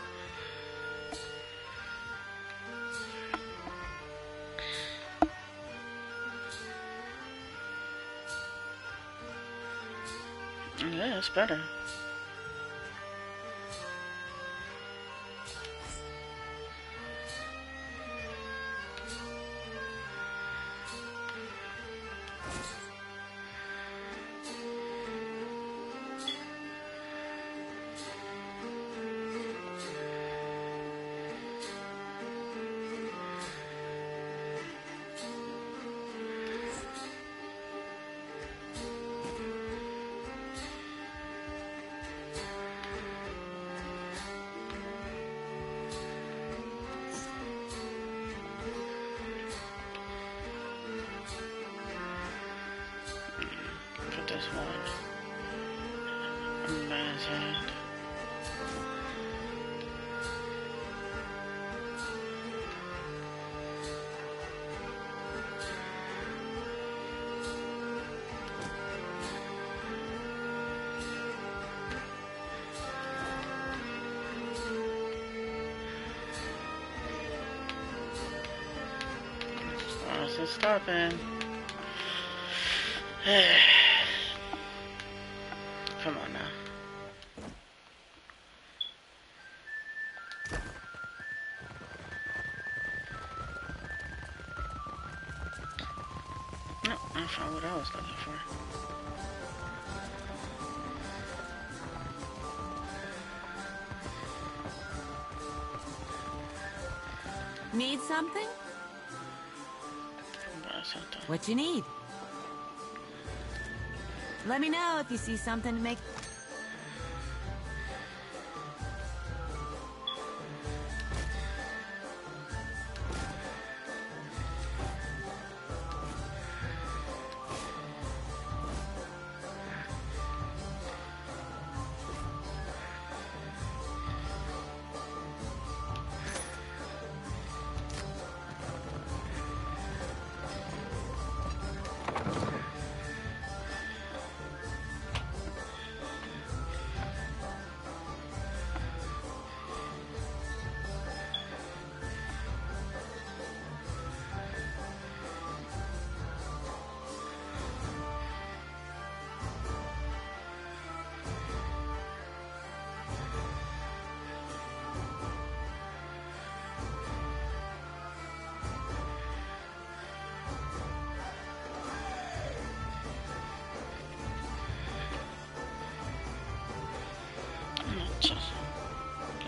Yeah, it's better. Put this one in man's hand. Why is it stopping? Come on now. No, I found what I was looking for. Need something? Buy something. What you need? Let me know if you see something to make...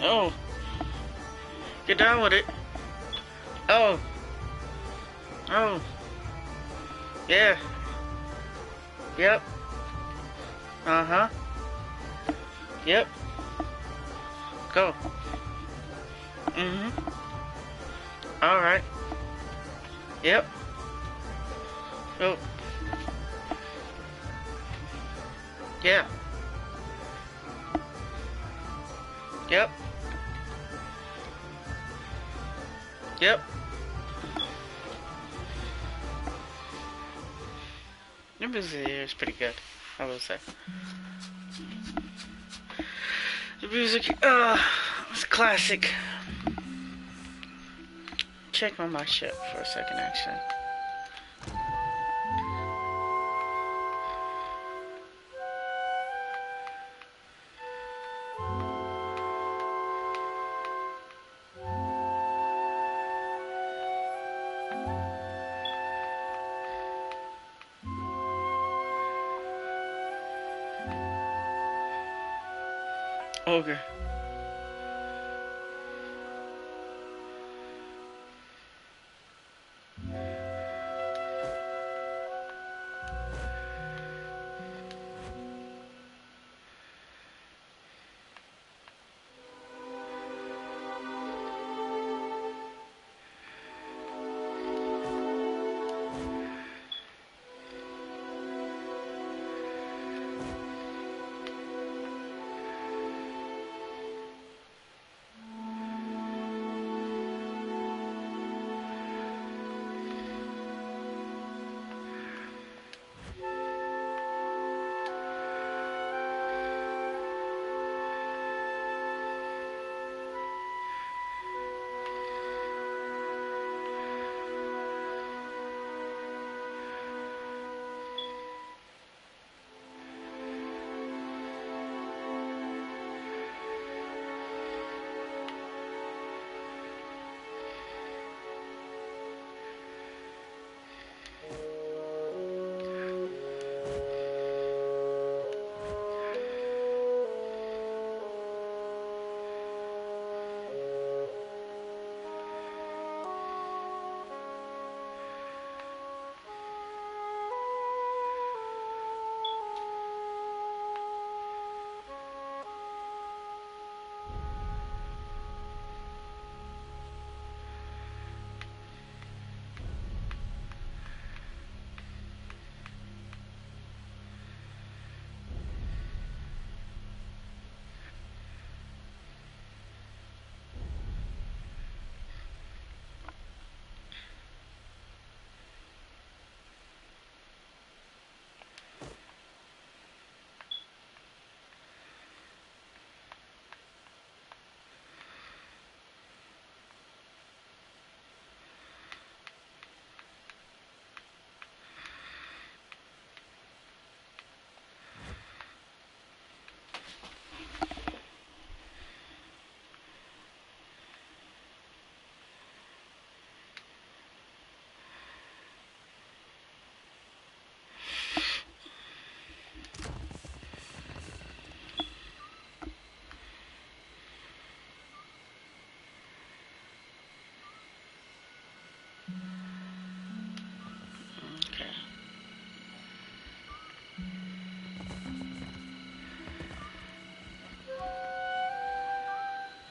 Oh. Get down with it. Oh. Oh. Yeah. Yep. Uh-huh. Yep. Go. Mm-hmm. Alright. Yep. Oh. Yeah. Yep. Yep. The music here is pretty good, I will say. The music, it's classic. Check on my ship for a second, actually. Ogre.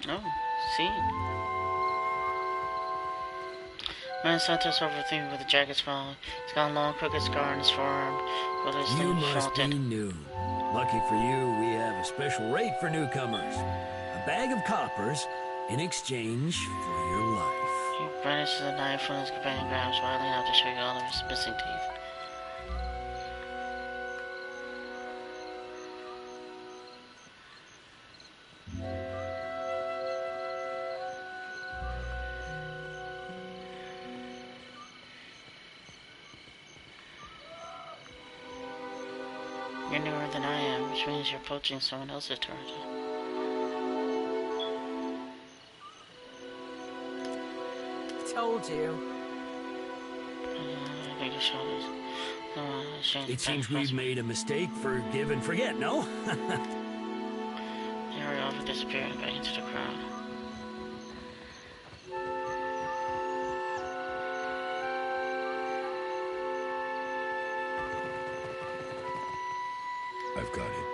Oh, scene. Man Santos overthinking with the jacket's falling. He's got a long crooked scar on his forearm. You must be new. Lucky for you, we have a special rate for newcomers. A bag of coppers in exchange for your life. He brandishes a knife when his companion grabs wildly out to show you all of his missing teeth. You're newer than I am, which means you're approaching someone else's territory. Told you. It seems we've made a mistake. Forgive and forget, no? You're over Simply disappearing back into the crowd. I've got it.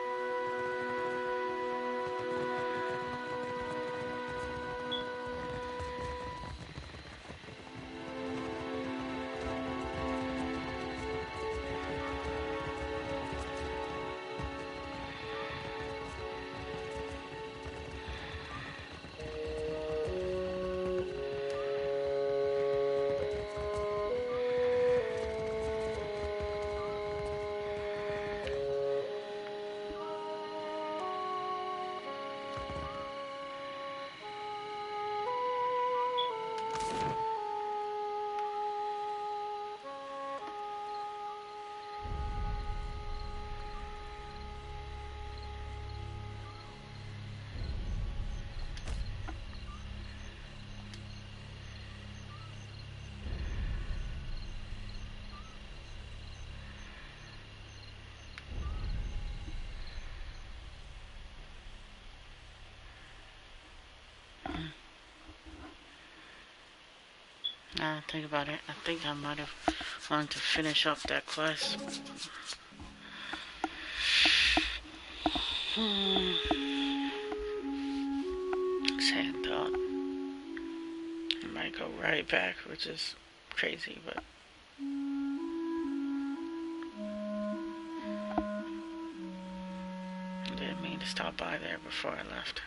Now think about it. I think I might have wanted to finish up that quest. Sad thought. I might go right back, which is crazy, but I didn't mean to stop by there before I left.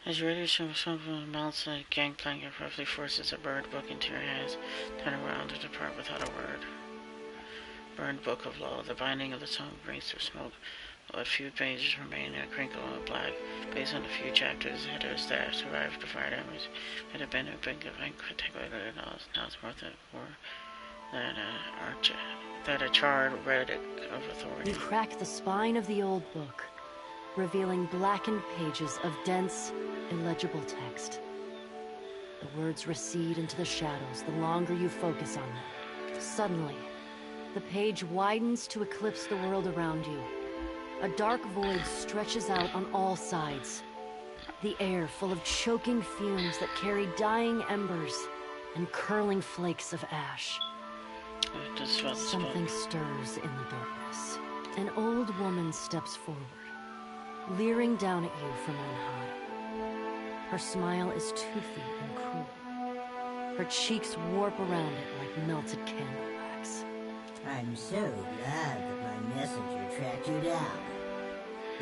As you ready to jump from the mountain, a gangplank roughly forces a burned book into your hands. Turn around to depart without a word. Burned book of law. The binding of the tome brings through smoke. While a few pages remain in a crinkle of black. Based on a few chapters, the header staff survived the fire damage. It had been a big event, articulated now it's more than a charred relic of authority. You crack the spine of the old book, revealing blackened pages of dense, illegible text. The words recede into the shadows the longer you focus on them. Suddenly, the page widens to eclipse the world around you. A dark void stretches out on all sides. The air full of choking fumes that carry dying embers and curling flakes of ash. Something stirs in the darkness. An old woman steps forward, leering down at you from on high. Her smile is toothy and cruel. Her cheeks warp around it like melted candle wax. I'm so glad that my messenger tracked you down.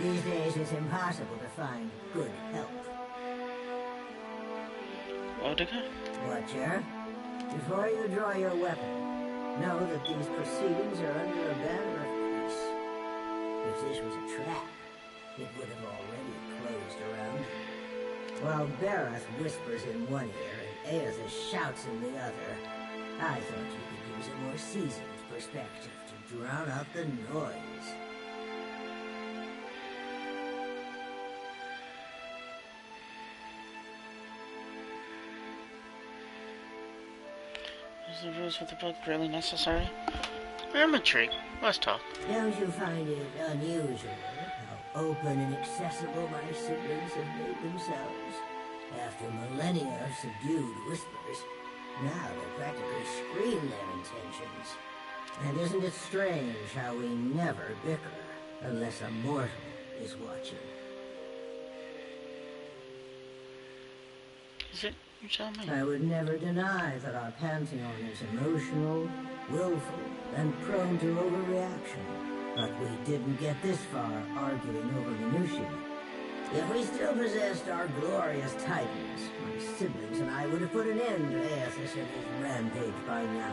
These days it's impossible to find good help. Watcher, before you draw your weapon, know that these proceedings are under a banner of peace. If this was a trap, it would have already closed around you. While Barath whispers in one ear and Aethys shouts in the other, I thought you could use a more seasoned perspective to drown out the noise. Is the rules of the book really necessary? I'm intrigued. Let's talk. Don't you find it unusual how open and accessible my siblings have made themselves? After millennia of subdued whispers, now they practically scream their intentions. And isn't it strange how we never bicker unless a mortal is watching? Is it? You tell me. I would never deny that our pantheon is emotional, willful, and prone to overreaction. But we didn't get this far arguing over minutiae. If we still possessed our glorious titans, my siblings and I would have put an end to Aethys and his rampage by now.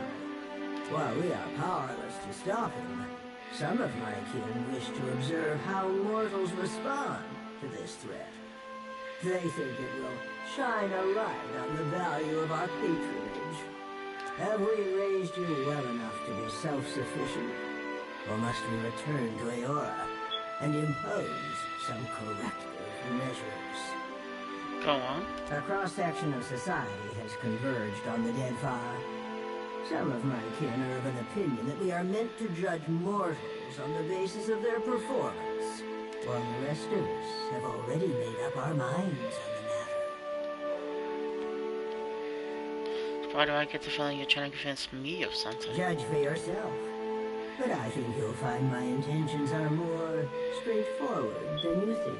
While we are powerless to stop him, some of my kin wish to observe how mortals respond to this threat. They think it will shine a light on the value of our patronage. Have we raised you well enough to be self-sufficient? Or must we return to Eora and impose some corrective measures? Go on. A cross-section of society has converged on the dead fire. Some of my kin are of an opinion that we are meant to judge mortals on the basis of their performance, while the rest of us have already made up our minds on the matter. Why do I get the feeling you're trying to convince me of something? Judge for yourself. But I think you'll find my intentions are more straightforward than you think.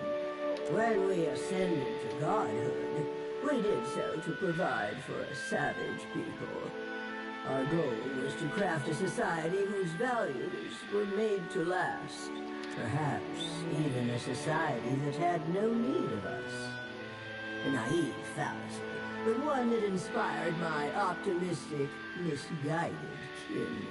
When we ascended to godhood, we did so to provide for a savage people. Our goal was to craft a society whose values were made to last. Perhaps even a society that had no need of us. A naive fallacy, but one that inspired my optimistic, misguided kin.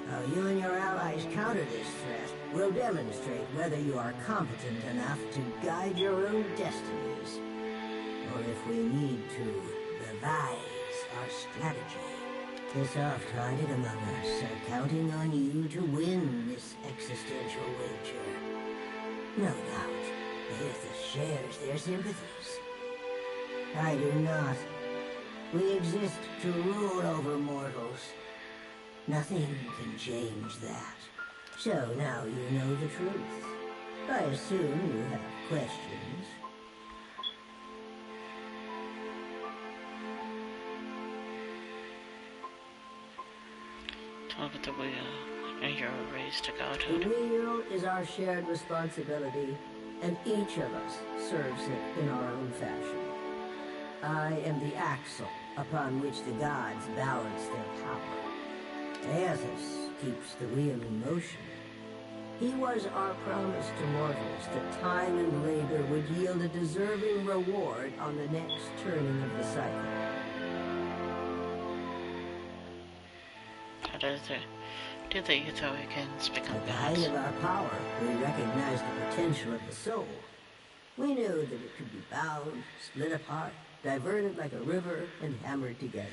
How you and your allies counter this threat will demonstrate whether you are competent enough to guide your own destinies, or if we need to revise our strategy. The soft-hearted among us are counting on you to win this existential wager. No doubt, Aethys shares their sympathies. I do not. We exist to rule over mortals. Nothing can change that. So now you know the truth. I assume you have questions. Talk at the wheel, and you're raised to godhood. The wheel is our shared responsibility, and each of us serves it in our own fashion. I am the axle upon which the gods balance their power. Aethys keeps the wheel in motion. He was our promise to mortals that time and labor would yield a deserving reward on the next turning of the cycle. Do the Ethiopians become At the height of our power, we recognized the potential of the soul. We knew that it could be bound, split apart, diverted like a river, and hammered together.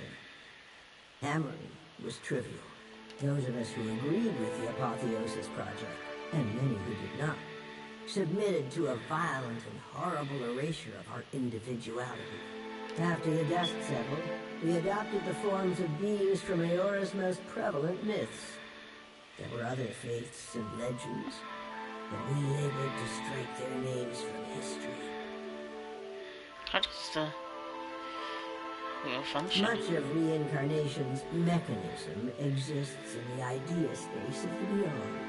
Hammering was trivial. Those of us who agreed with the Apotheosis Project, and many who did not, submitted to a violent and horrible erasure of our individuality. After the dust settled, we adopted the forms of beings from Eora's most prevalent myths. There were other faiths and legends, but we labored to strike their names from history. How does the wheel function? Much of reincarnation's mechanism exists in the idea space of the beyond.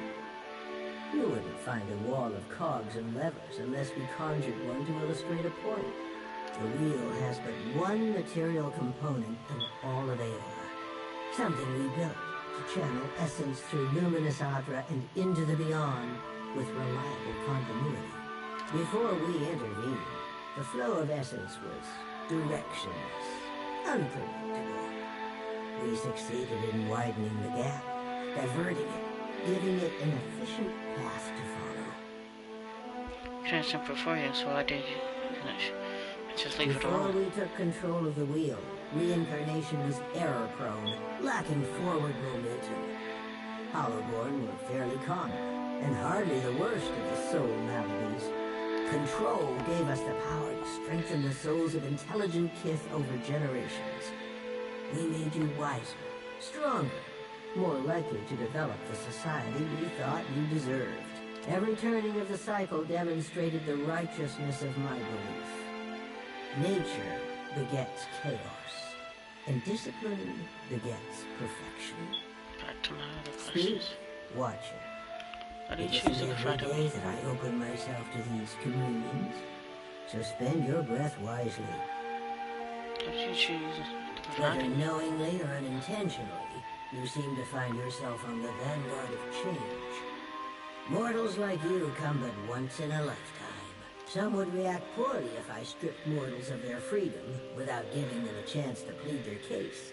You wouldn't find a wall of cogs and levers unless we conjured one to illustrate a point. The wheel has but one material component in all of Eora. Something we built to channel essence through luminous Adra and into the beyond with reliable continuity. Before we intervened, the flow of essence was directionless, unpredictable. We succeeded in widening the gap, diverting it, giving it an efficient path to follow. Transfer before you, so I did finish. Just leave Before it all. we took control of the wheel, reincarnation was error-prone, lacking forward momentum. Hollowborn were fairly common, and hardly the worst of the soul maladies. Control gave us the power to strengthen the souls of intelligent kith over generations. We made you wiser, stronger, more likely to develop the society we thought you deserved. Every turning of the cycle demonstrated the righteousness of my belief. Nature begets chaos, and discipline begets perfection. Back to my other Speak, questions. watch it. How do you It choose isn't in every front of day me? that I open myself to these communions, so spend your breath wisely. How do you choose in front Whether of me? knowingly or unintentionally, you seem to find yourself on the vanguard of change. Mortals like you come but once in a lifetime. Some would react poorly if I stripped mortals of their freedom without giving them a chance to plead their case.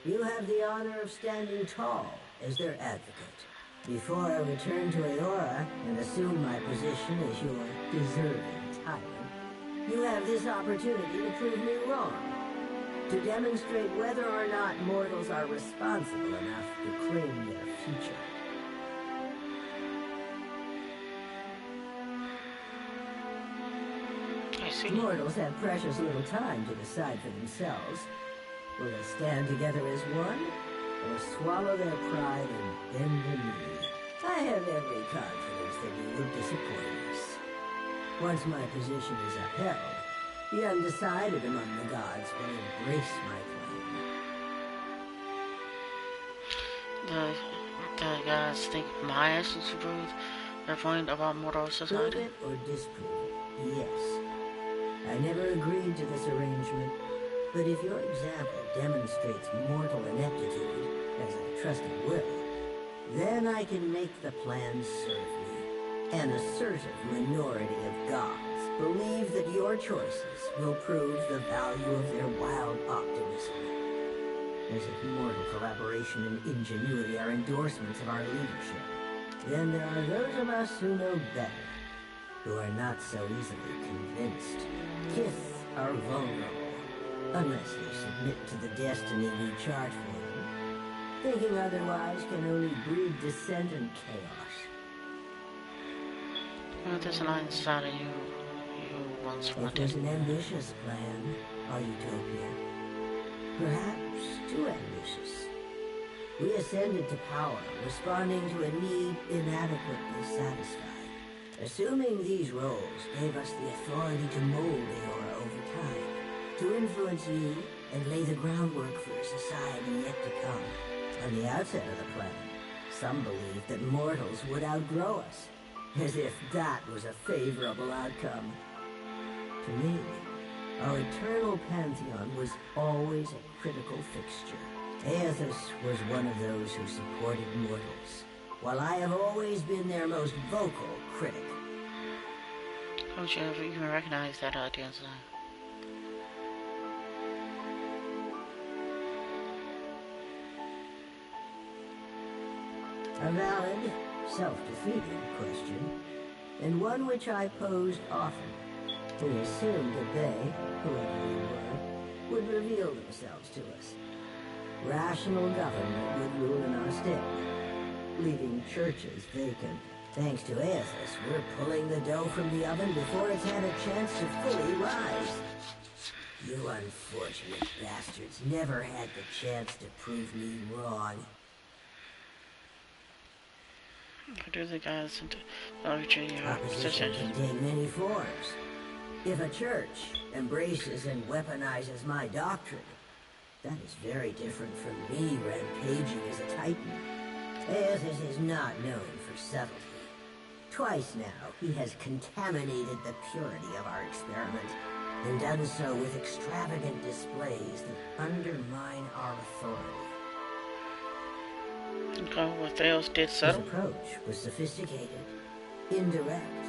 You have the honor of standing tall as their advocate. Before I return to Eora and assume my position as your deserving tyrant, you have this opportunity to prove me wrong. To demonstrate whether or not mortals are responsible enough to claim their future. Mortals have precious little time to decide for themselves. Will they stand together as one, or swallow their pride and bend the knee? I have every confidence that you will disappoint us. Once my position is upheld, the undecided among the gods will embrace my claim. The guys think my actions prove their point about mortal society? Prove it or disprove it, yes. I never agreed to this arrangement, but if your example demonstrates mortal ineptitude, as I trust it will, then I can make the plan serve me. An assertive minority of gods believe that your choices will prove the value of their wild optimism. As if mortal collaboration and ingenuity are endorsements of our leadership, then there are those of us who know better, who are not so easily convinced. Kith are vulnerable, unless they submit to the destiny we chart for them. Thinking otherwise can only breed dissent and chaos. Well, there's an inside of you once wanted. It was an ambitious plan, our utopia. Perhaps too ambitious. We ascended to power, responding to a need inadequately satisfied. Assuming these roles gave us the authority to mold Eora over time, to influence you and lay the groundwork for a society yet to come. On the outset of the plan, some believed that mortals would outgrow us, as if that was a favorable outcome. To me, our eternal pantheon was always a critical fixture. Aethys was one of those who supported mortals, while I have always been their most vocal critic. Don't you ever even recognize that audience line? A valid, self-defeating question, and one which I posed often. We assumed that they, whoever they were, would reveal themselves to us. Rational government would rule in our stead, leaving churches vacant. Thanks to Aethys, we're pulling the dough from the oven before it's had a chance to fully rise. You unfortunate bastards never had the chance to prove me wrong. What do the guys into your opposition can take many forms. If a church embraces and weaponizes my doctrine, that is very different from me rampaging as a titan. Aethys is not known for subtlety. Twice now, he has contaminated the purity of our experiment, and done so with extravagant displays that undermine our authority. Okay, what else did so? His approach was sophisticated, indirect.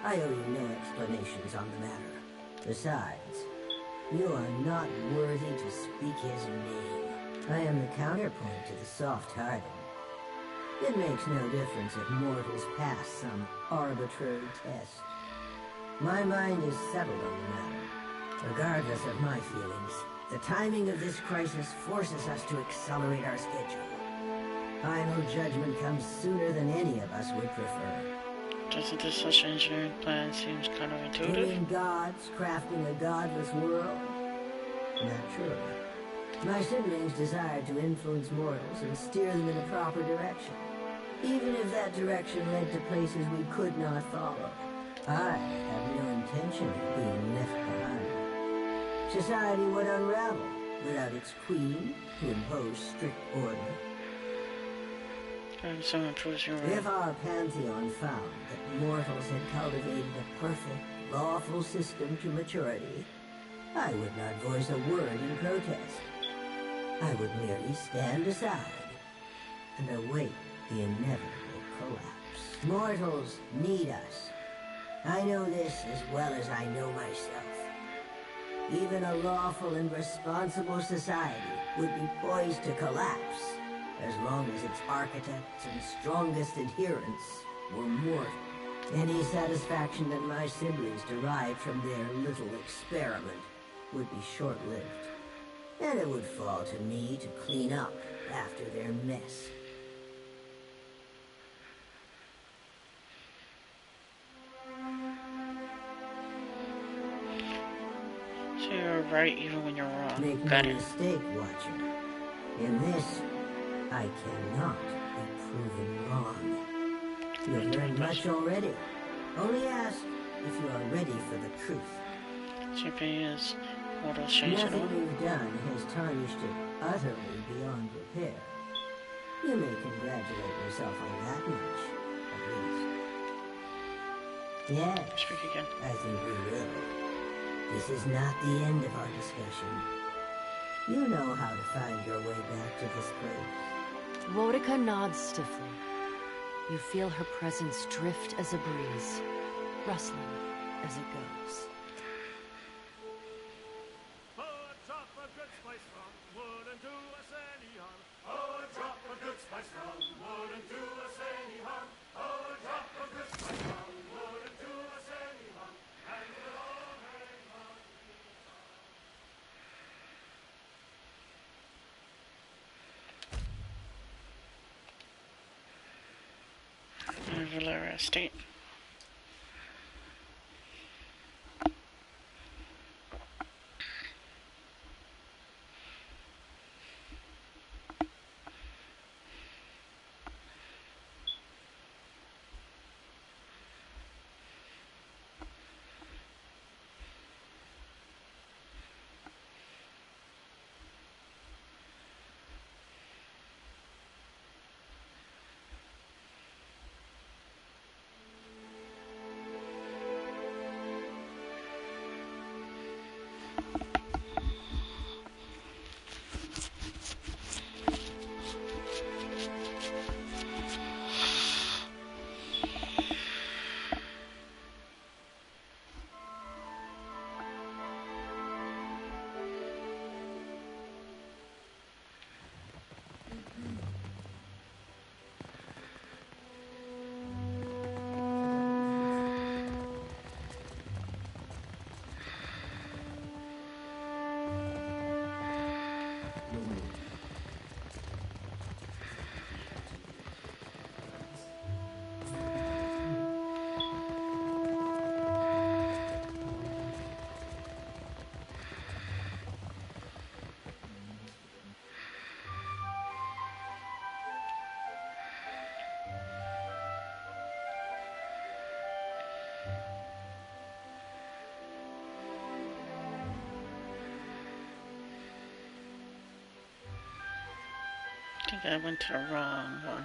I owe you no explanations on the matter. Besides, you are not worthy to speak his name. I am the counterpoint to the soft-hearted. It makes no difference if mortals pass some arbitrary test. My mind is settled on the matter. Regardless of my feelings, the timing of this crisis forces us to accelerate our schedule. Final judgment comes sooner than any of us would prefer. Doesn't this such engineering plan seems counterintuitive? Killing gods, crafting a godless world? Naturally. My siblings desired to influence mortals and steer them in a proper direction, even if that direction led to places we could not follow. I have no intention of being left behind. Society would unravel without its queen to impose strict order. If our pantheon found that mortals had cultivated a perfect, lawful system to maturity, I would not voice a word in protest. I would merely stand aside and await the inevitable collapse. Mortals need us. I know this as well as I know myself. Even a lawful and responsible society would be poised to collapse as long as its architects and strongest adherents were mortal. Any satisfaction that my siblings derived from their little experiment would be short-lived. And it would fall to me to clean up after their mess. So you're right even when you're wrong. Make Got no it. mistake, Watcher. In this, I cannot be proven wrong. You have learned much already. Only ask if you are ready for the truth. GP is mortal change at all. Nothing you've done has tarnished it utterly beyond repair. You may congratulate yourself on that much, at least. Yes, Speak again. I think we will. This is not the end of our discussion. You know how to find your way back to this place. Wodika nods stiffly. You feel her presence drift as a breeze, rustling as it goes. Valera Estate. I think I went to the wrong one.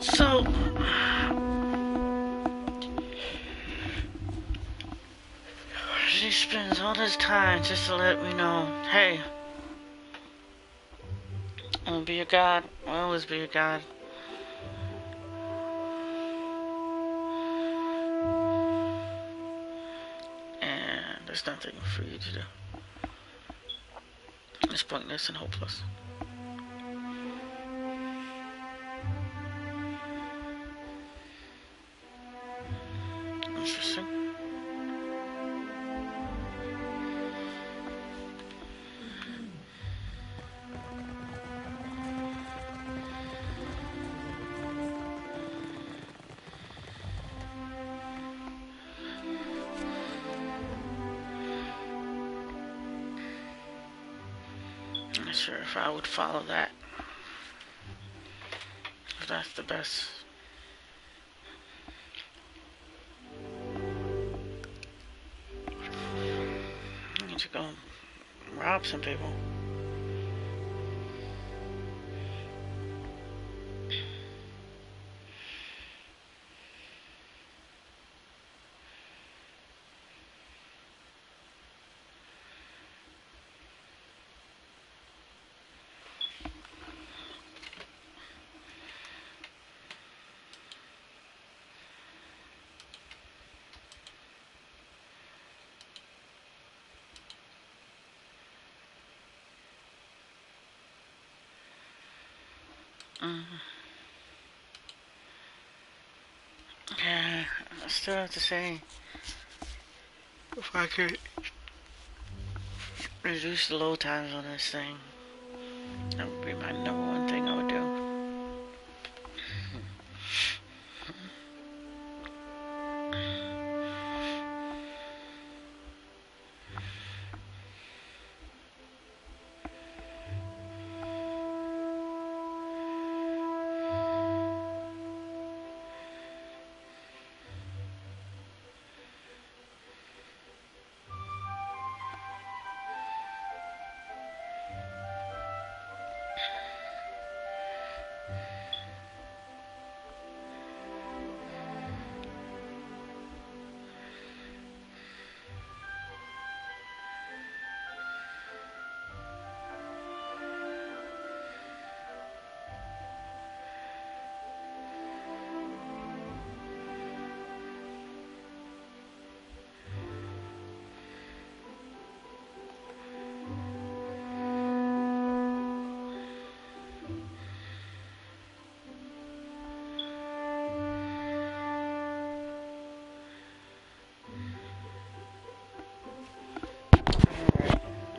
So she spends all this time just to let me know, hey, I'm gonna be your god. I'll always be your god. And there's nothing for you to do. It's pointless and hopeless. Interesting. I'm not sure if I would follow that. If that's the best. I need to go rob some people. Yeah, I still have to say, if I could reduce the load times on this thing, that would be my number one thing I would do.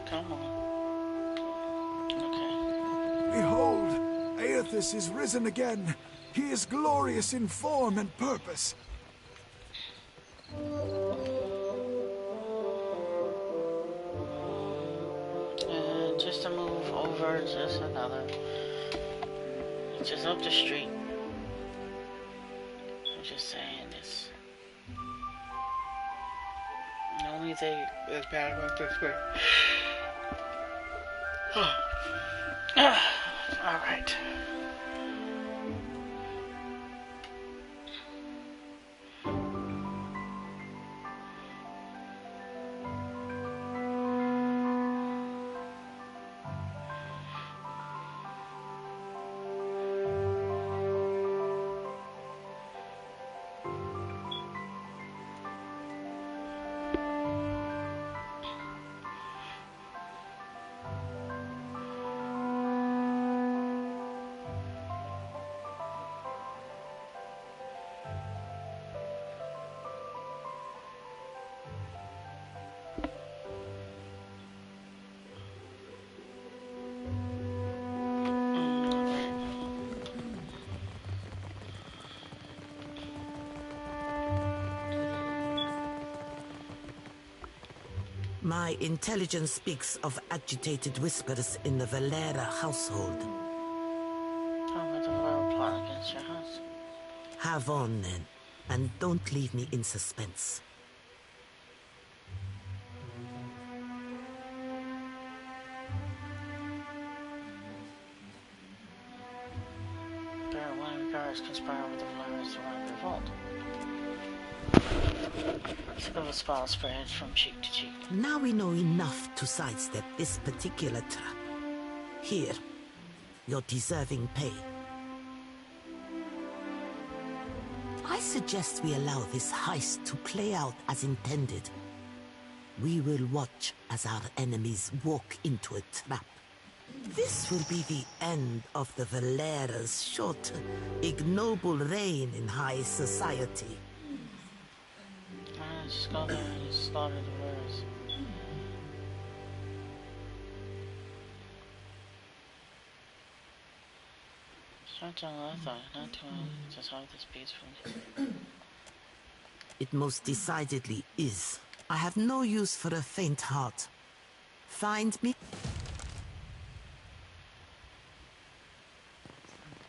Come on. Okay. Behold, Aethys is risen again. He is glorious in form and purpose. And just to move over, just another. Just up the street. I'm just saying this. The only thing that's bad about this way. Alright. My intelligence speaks of agitated whispers in the Valera household. Tell me the royal plot against your house. Have on, then, and don't leave me in suspense. Of a smile spread from cheek to cheek. Now we know enough to sidestep this particular trap. Here, your deserving pay. I suggest we allow this heist to play out as intended. We will watch as our enemies walk into a trap. This will be the end of the Valera's short, ignoble reign in high society. Just go there and slaughter the words. Not too not to just hold this peacefully. It most decidedly is. I have no use for a faint heart. Find me.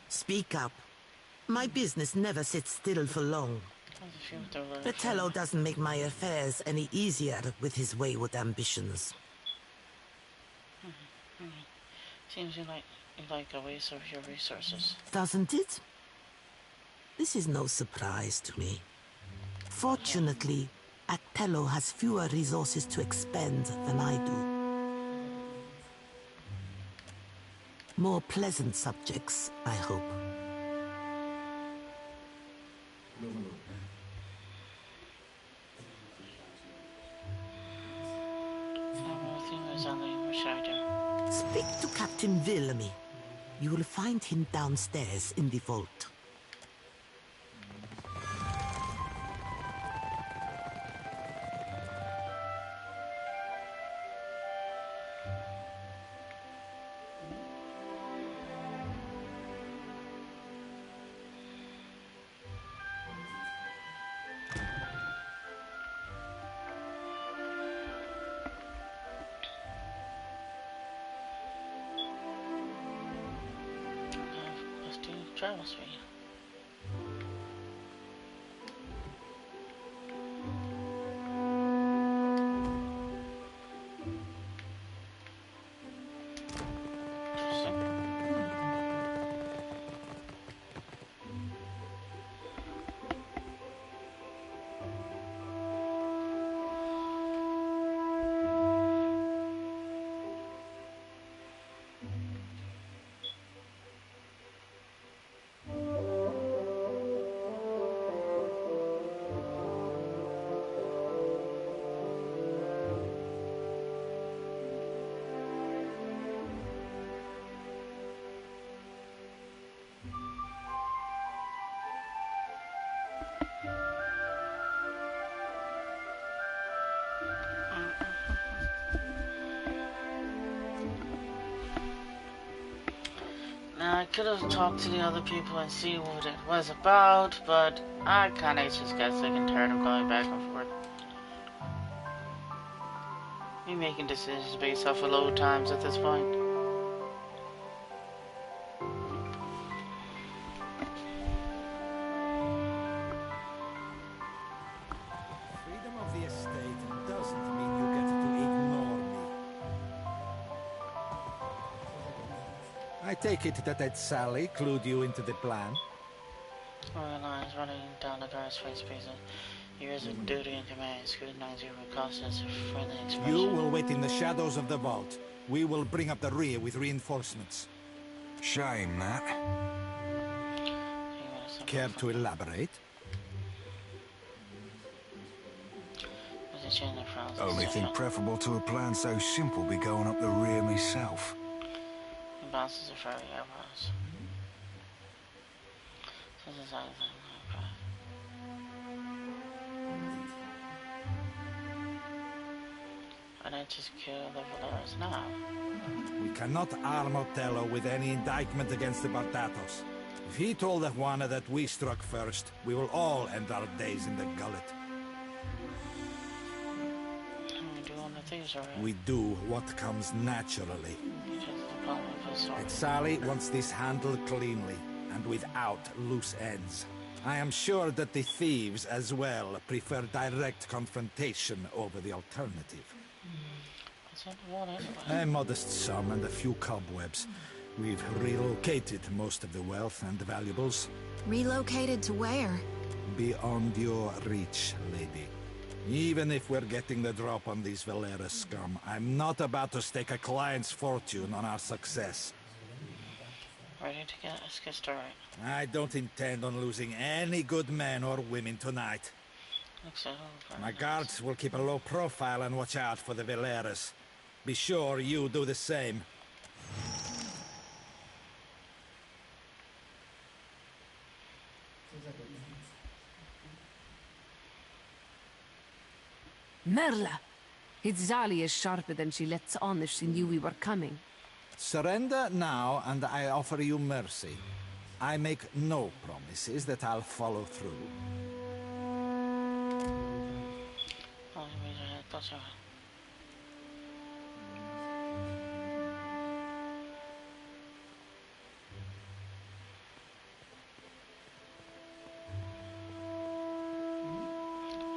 Speak up. My business never sits still for long. Vitello doesn't make my affairs any easier with his wayward ambitions. Seems you like a waste of your resources. Doesn't it? This is no surprise to me. Fortunately, Vitello has fewer resources to expend than I do. More pleasant subjects, I hope. Speak to Captain Villamy. You will find him downstairs in the vault. Travel speed. Now, I could have talked to the other people and see what it was about, but I kinda just got sick and tired of going back and forth. Me making decisions based off of load times at this point. Freedom of the estate doesn't mean you get to ignore me. I take it that Sally clued you into the plan? Lines running down the guard's face prison. Years of duty and command. Scrutinize your precautions for friendly expression. You will wait in the shadows of the vault. We will bring up the rear with reinforcements. Shame that. Care to elaborate? Only thing preferable to a plan so simple be going up the rear myself. Bounces are furry eyebrows. And I just kill the Valeras now. We cannot arm Otello with any indictment against the Bardatos. If he told Juana that we struck first, we will all end our days in the gullet. We do what comes naturally. And Sally wants this handled cleanly, and without loose ends. I am sure that the thieves as well prefer direct confrontation over the alternative. A modest sum and a few cobwebs. We've relocated most of the wealth and valuables. Relocated to where? Beyond your reach, lady. Even if we're getting the drop on these Valera scum, I'm not about to stake a client's fortune on our success. Ready to get started. I don't intend on losing any good men or women tonight. My guards will keep a low profile and watch out for the Valeras. Be sure you do the same. Merla! Itzali is sharper than she lets on if she knew we were coming. Surrender now, and I offer you mercy. I make no promises that I'll follow through.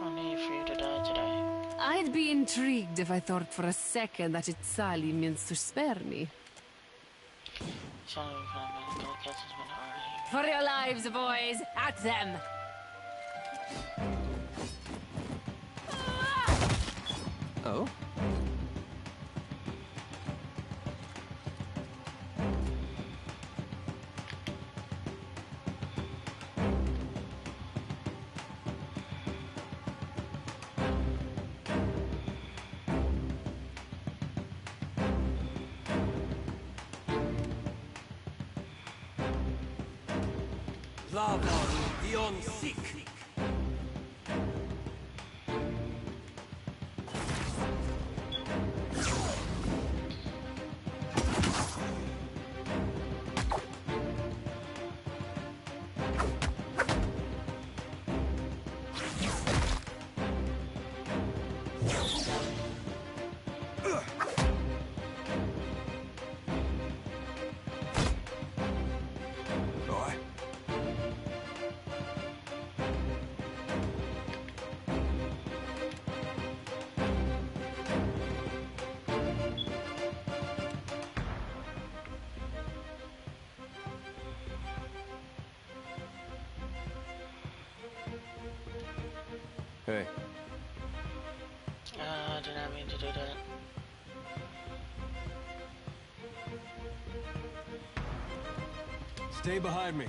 No need for you to die today. I'd be intrigued if I thought for a second that Itzali means to spare me. For your lives, boys! At them! Oh? Lava beyond sick. Hey. I did not mean to do that. Stay behind me.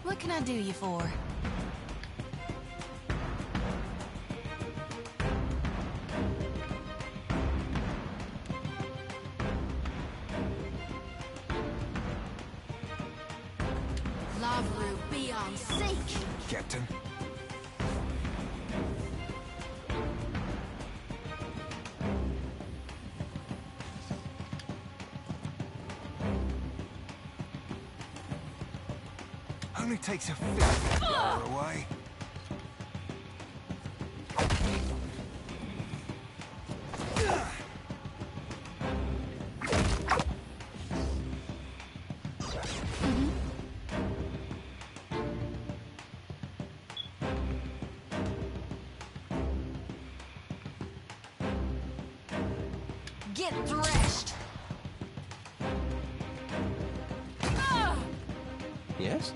What can I do you for? Lavru, be on seek! Captain. Only takes a fifth to get her away. Get threshed! Yes?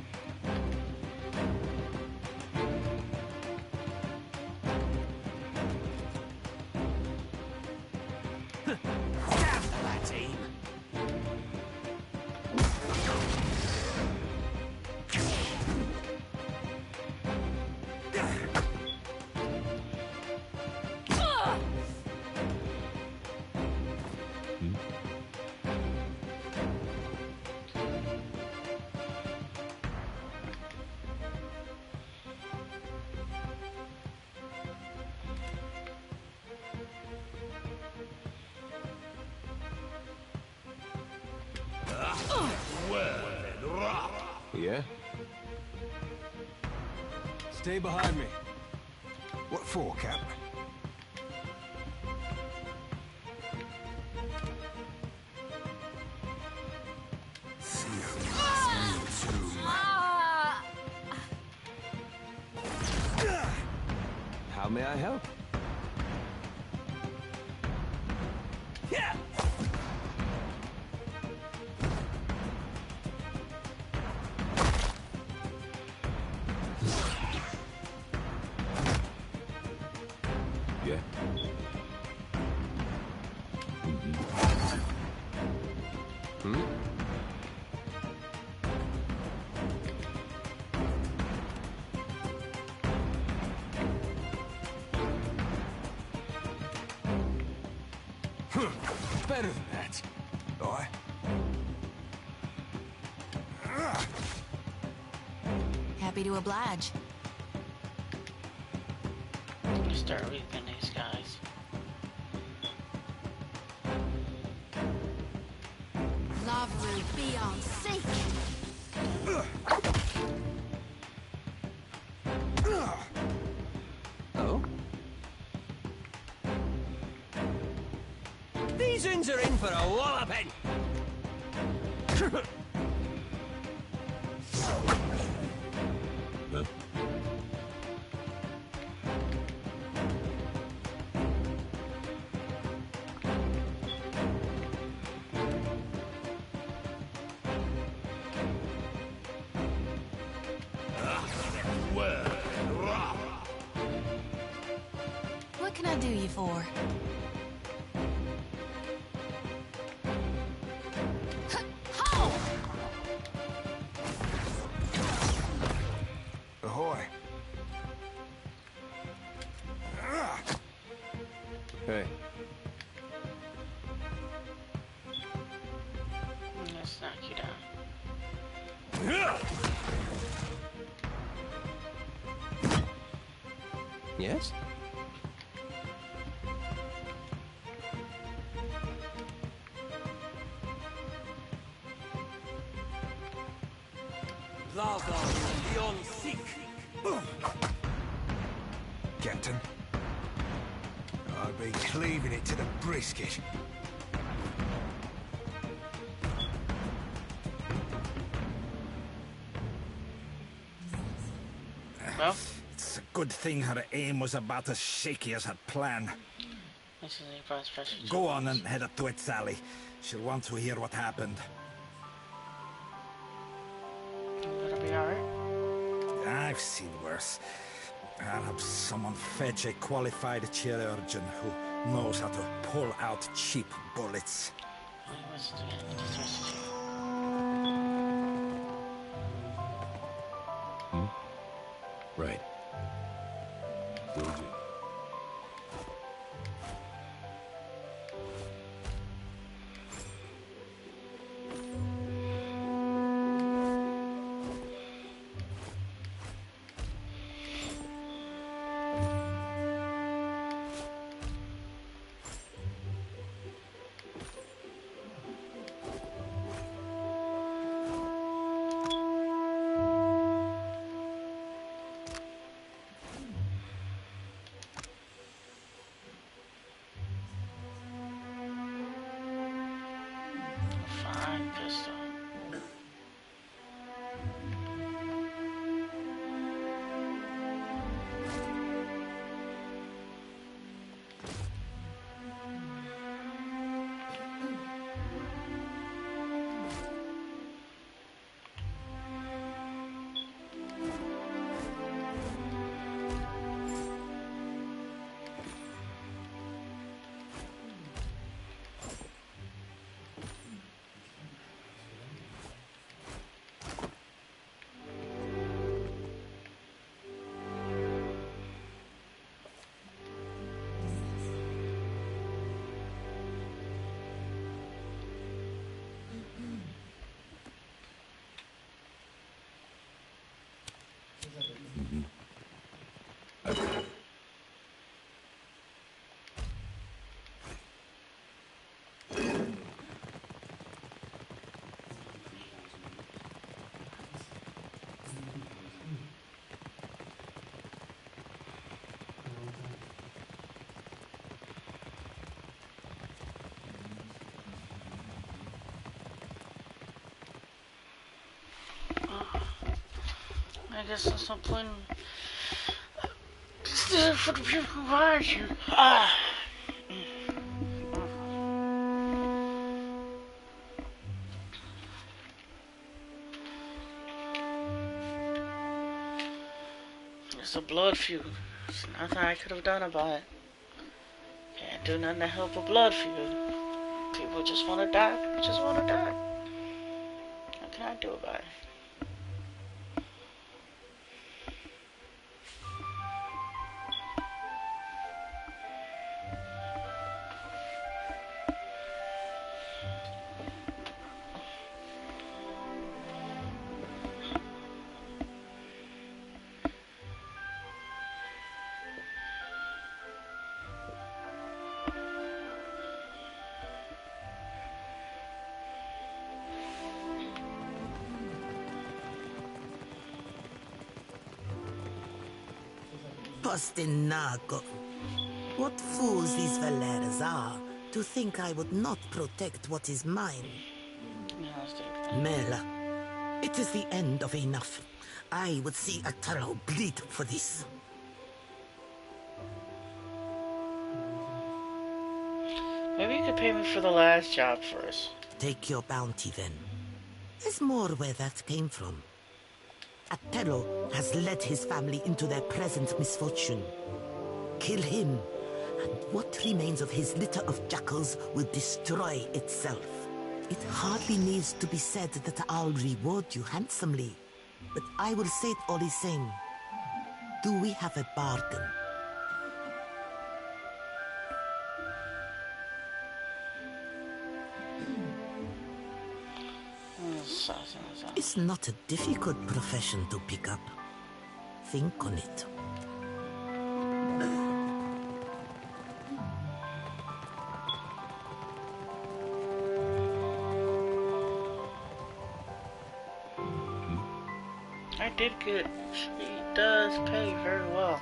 Yeah? Stay behind me. What for, Cap? may I help? Yeah. Yeah. Hmm? Better than that. Alright. Happy to oblige. Start reaping these guys. Lavru, be on seek. Oh? These uns are in for a walloping. What can I do you for? Ahoy. Hey. Let's knock you down. Yes? Lazar, beyond seek. Captain. I'll be cleaving it to the brisket. Well, it's a good thing her aim was about as shaky as her plan. this is a prize special. Go on and head up to it, Sally. She'll want to hear what happened. It'll be alright. I've seen worse. I'll have someone fetch a qualified chirurgeon who knows how to pull out cheap bullets. Right. Will do. Fine pistol. I guess there's no point in For the people watching. Ah. It's a blood feud. There's nothing I could have done about it. Can't do nothing to help a blood feud. People just want to die. Just want to die. What can I do about it? Postinago. What fools these Valeras are to think I would not protect what is mine. Mela, it is the end of enough. I would see Ataro bleed for this. Maybe you could pay me for the last job first. Take your bounty then. There's more where that came from. Atelo has led his family into their present misfortune. Kill him, and what remains of his litter of jackals will destroy itself. It hardly needs to be said that I'll reward you handsomely, but I will say it all the same. Do we have a bargain? It's not a difficult profession to pick up. Think on it. I did good. She does pay very well.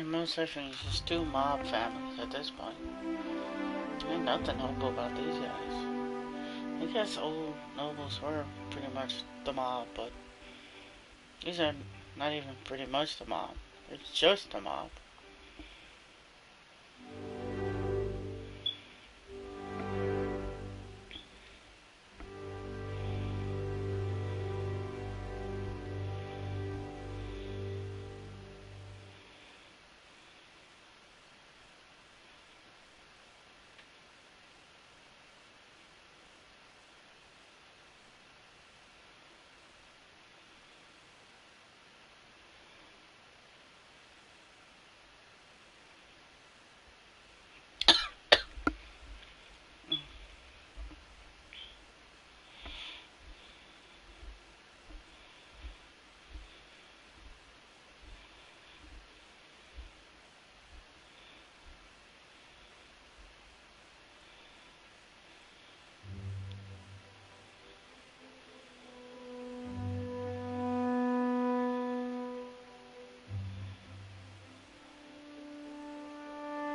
Most definitely just two mob families at this point. Ain't nothing noble about these guys. I guess old nobles were pretty much the mob, but these are not even pretty much the mob. It's just the mob.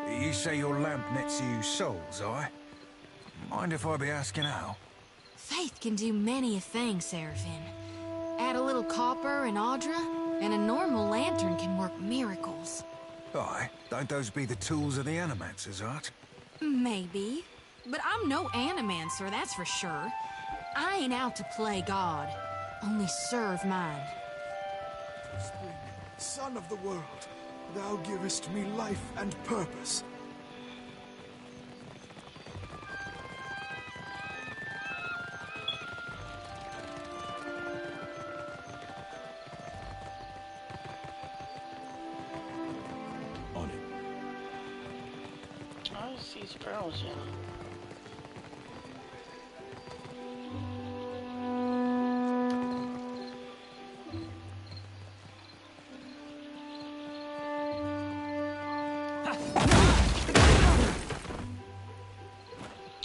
You say your lamp nets you souls, I? Mind if I be asking how? Faith can do many a thing, Seraphim. Add a little copper and Audra, and a normal lantern can work miracles. Aye, don't those be the tools of the animancers, art? Maybe. But I'm no animancer, that's for sure. I ain't out to play God, only serve mine. Spring, son of the world, thou givest me life and purpose. On it. I see sparrows, yeah.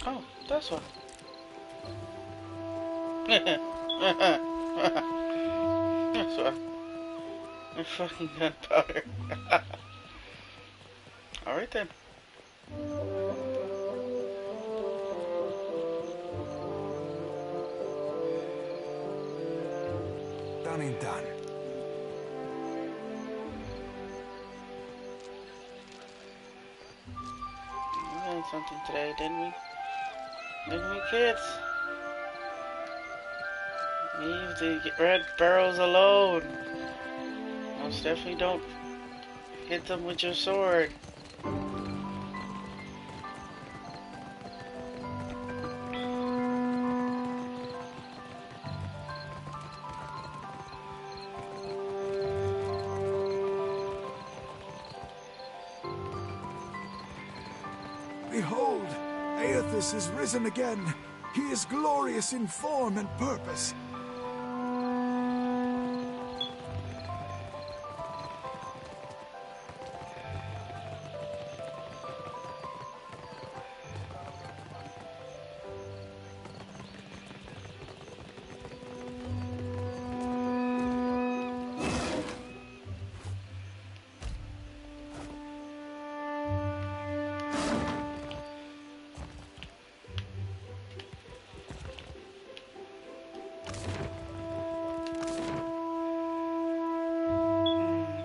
Oh, that's what. That's what. My fucking gunpowder. Alright then. Done and done. We learned something today, didn't we? Didn't we, kids? Leave the red barrels alone. Most definitely don't hit them with your sword. Behold, Aethys is risen again. He is glorious in form and purpose.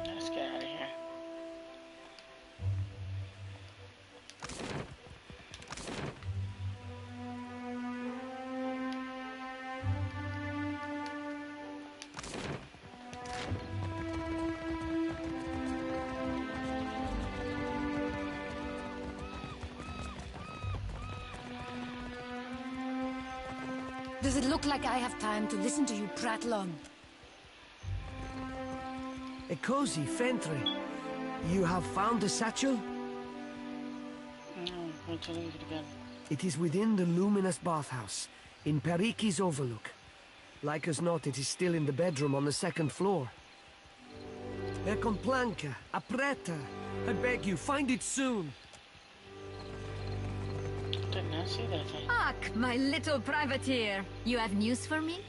Let's get out of here. Does it look like I have time to listen to you prattle on? A cozy Fentry. You have found the satchel? No, wait till I leave it again. It is within the luminous bathhouse, in Periki's Overlook. Like as not, it is still in the bedroom on the second floor. Con planca, apreta. I beg you, find it soon. Didn't I see that thing? Ak, my little privateer. You have news for me?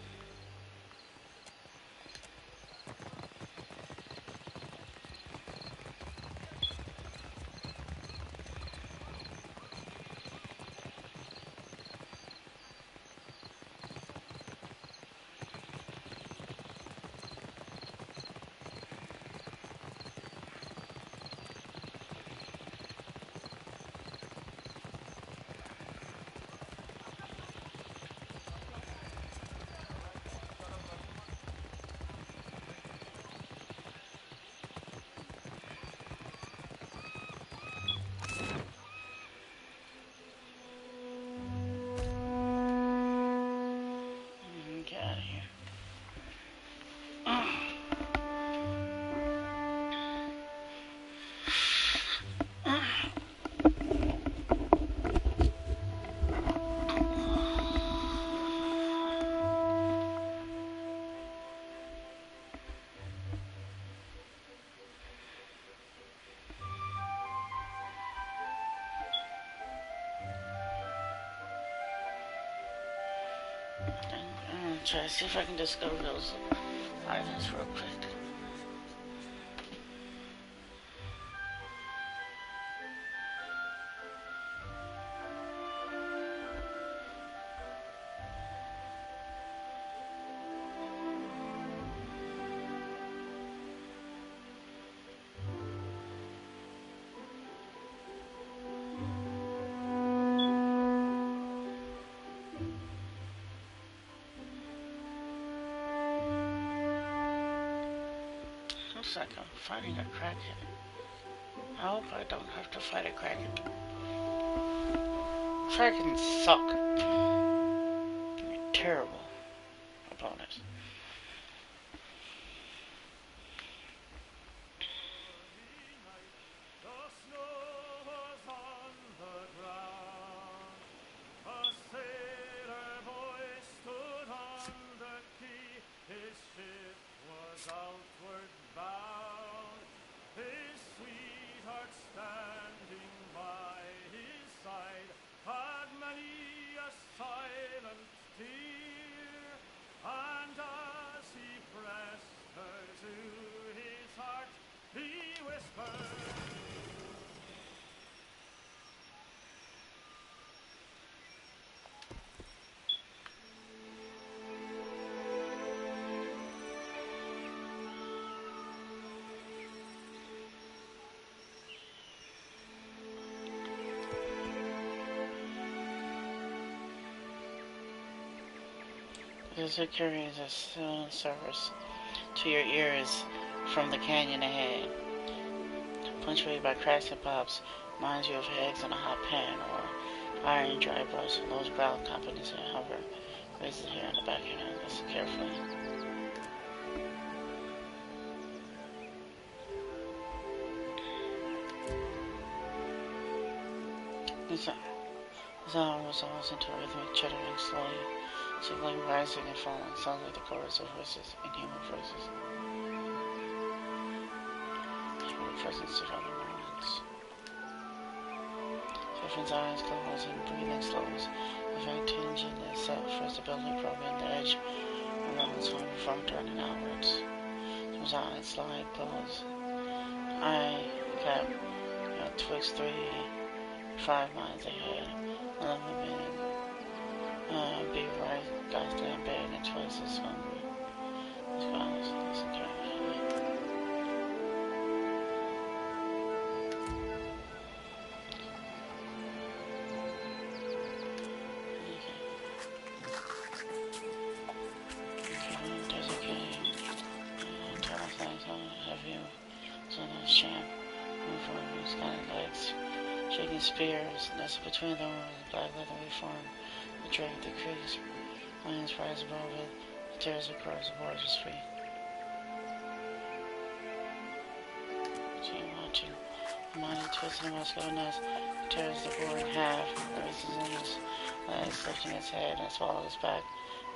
Get out of here. Try to see if I can discover those items real quick. Looks like I'm fighting a crackhead. I hope I don't have to fight a crackhead. Krakens suck. They're terrible opponents. This carries a silent service to your ears from the canyon ahead. Punctuated by cracks and pops, reminds you of eggs in a hot pan or iron dry brush. Those growl companies and hover. Raises the hair on the back of your head. Listen carefully. The sound resolves into a rhythmic chittering slowly, signaling rising and falling. Sounds like the chorus of voices in human voices. Human presence of other moments. Stephen's eyes close and breathing slows. A faint tinge in the set for stability probing the edge around his home before turning outwards. His eyes slide close. I kept twixt 5 miles ahead. Be right, goddamn big and twice as hungry. As well as listen carefully. There's a cave. Tall things have you. So there's champ. Move forward with scanning legs. Shaking spears, nestled between them was a black leathery form. The drake of the creeks, lions rise above it, the tears across the border's feet. Watching, a mighty twist in the muscular nest, tears the board in half, raises in his legs, lifting its head and swallows his back.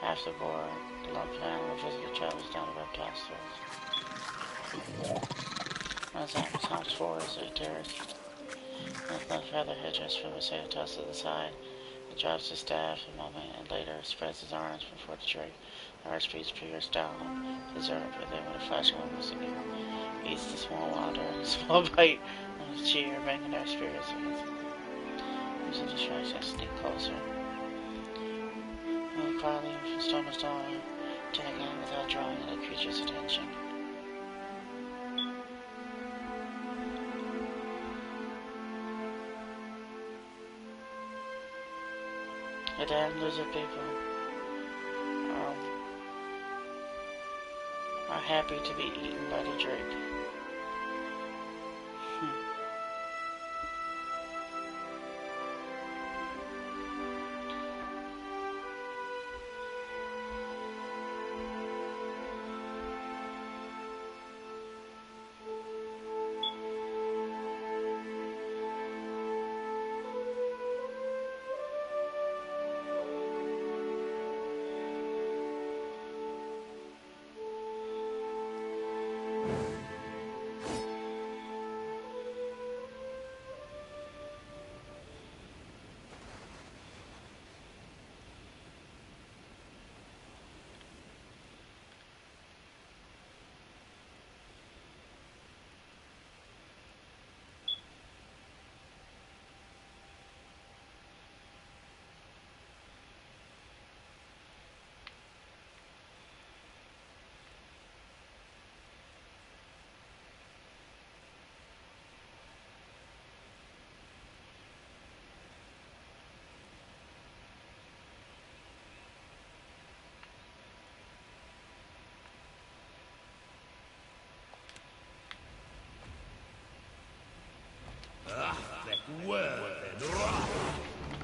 Half the board, the lump of animal physically travels down the reptile's throat. Runs out, hops forward as it tears. Left feather headdress from his head tossed to the side. He drops his staff a moment and later spreads his arms before the drake. The heart beats pierce down his earth, and then with a flashing moment he eats the small water and a small bite of his cheer, bringing their spirits with a distraction sneak closer. Move quietly from stone to stone, turning in without drawing the creature's attention. The damn lizard people are happy to be eaten by the drake.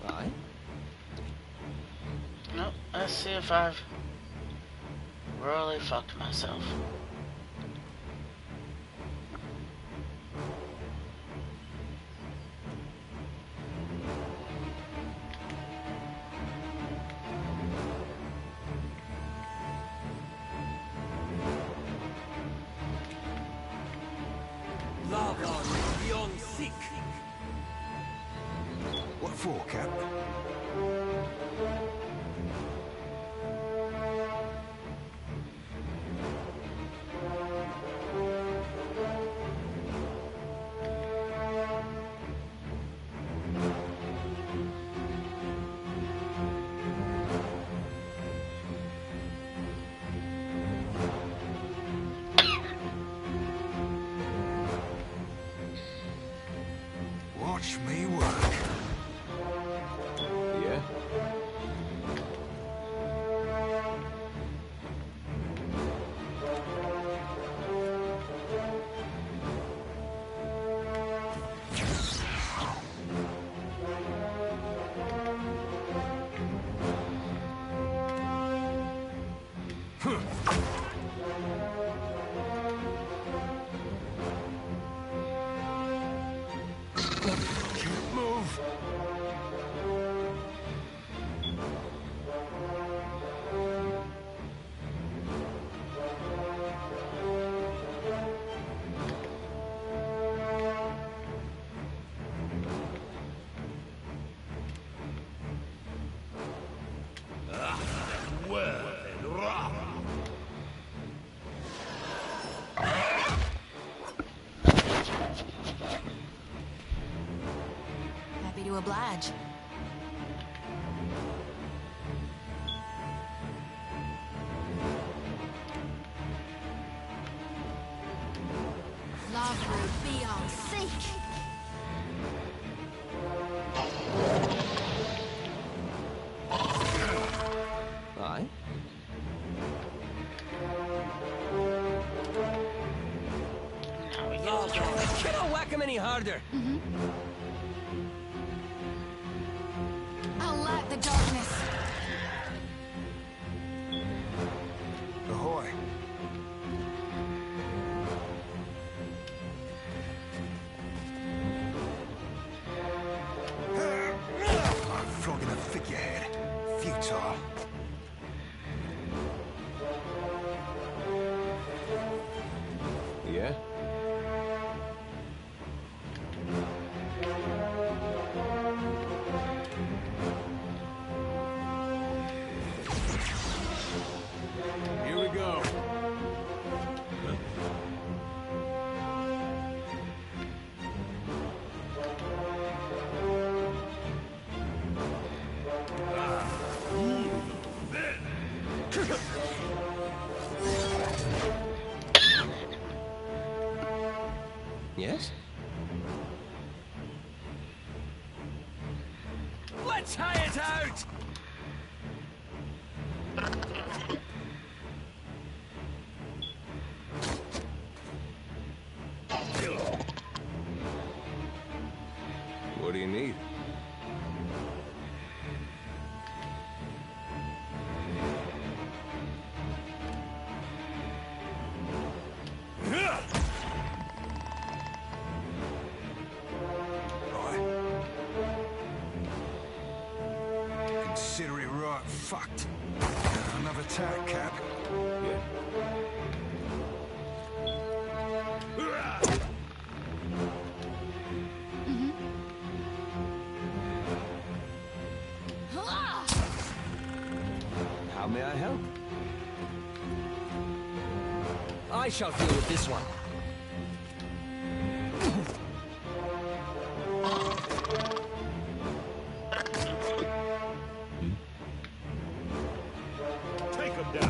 Aye? Nope, let's see if I've really fucked myself. What for, Cap? Watch me work. Yeah? Can't move. Happy to oblige. Love be on seek. Aye? Cannot whack him any harder. I'll light the darkness. Ahoy. Like flogging a figurehead. Futile. Yeah? Here we go. Yes? Let's high it out! What do you need? Consider it right fucked. Another tack, Cap. How may I help? I shall deal with this one. Take him down.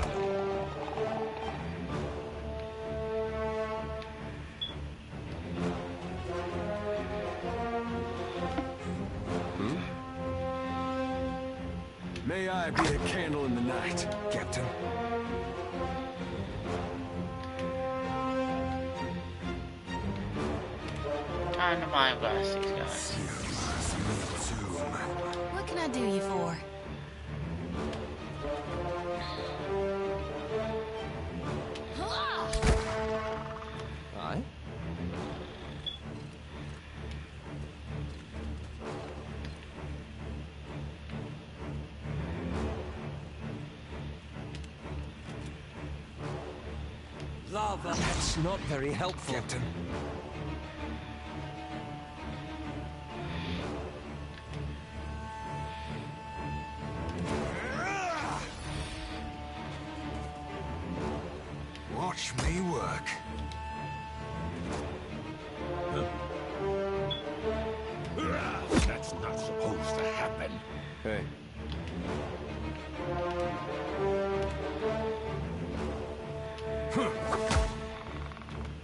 May I be a candle in the night, Captain. Time to mind blast these guys. I do you for? Aye? Lava. That's not very helpful. Captain. Watch me work. That's not supposed to happen. Hey.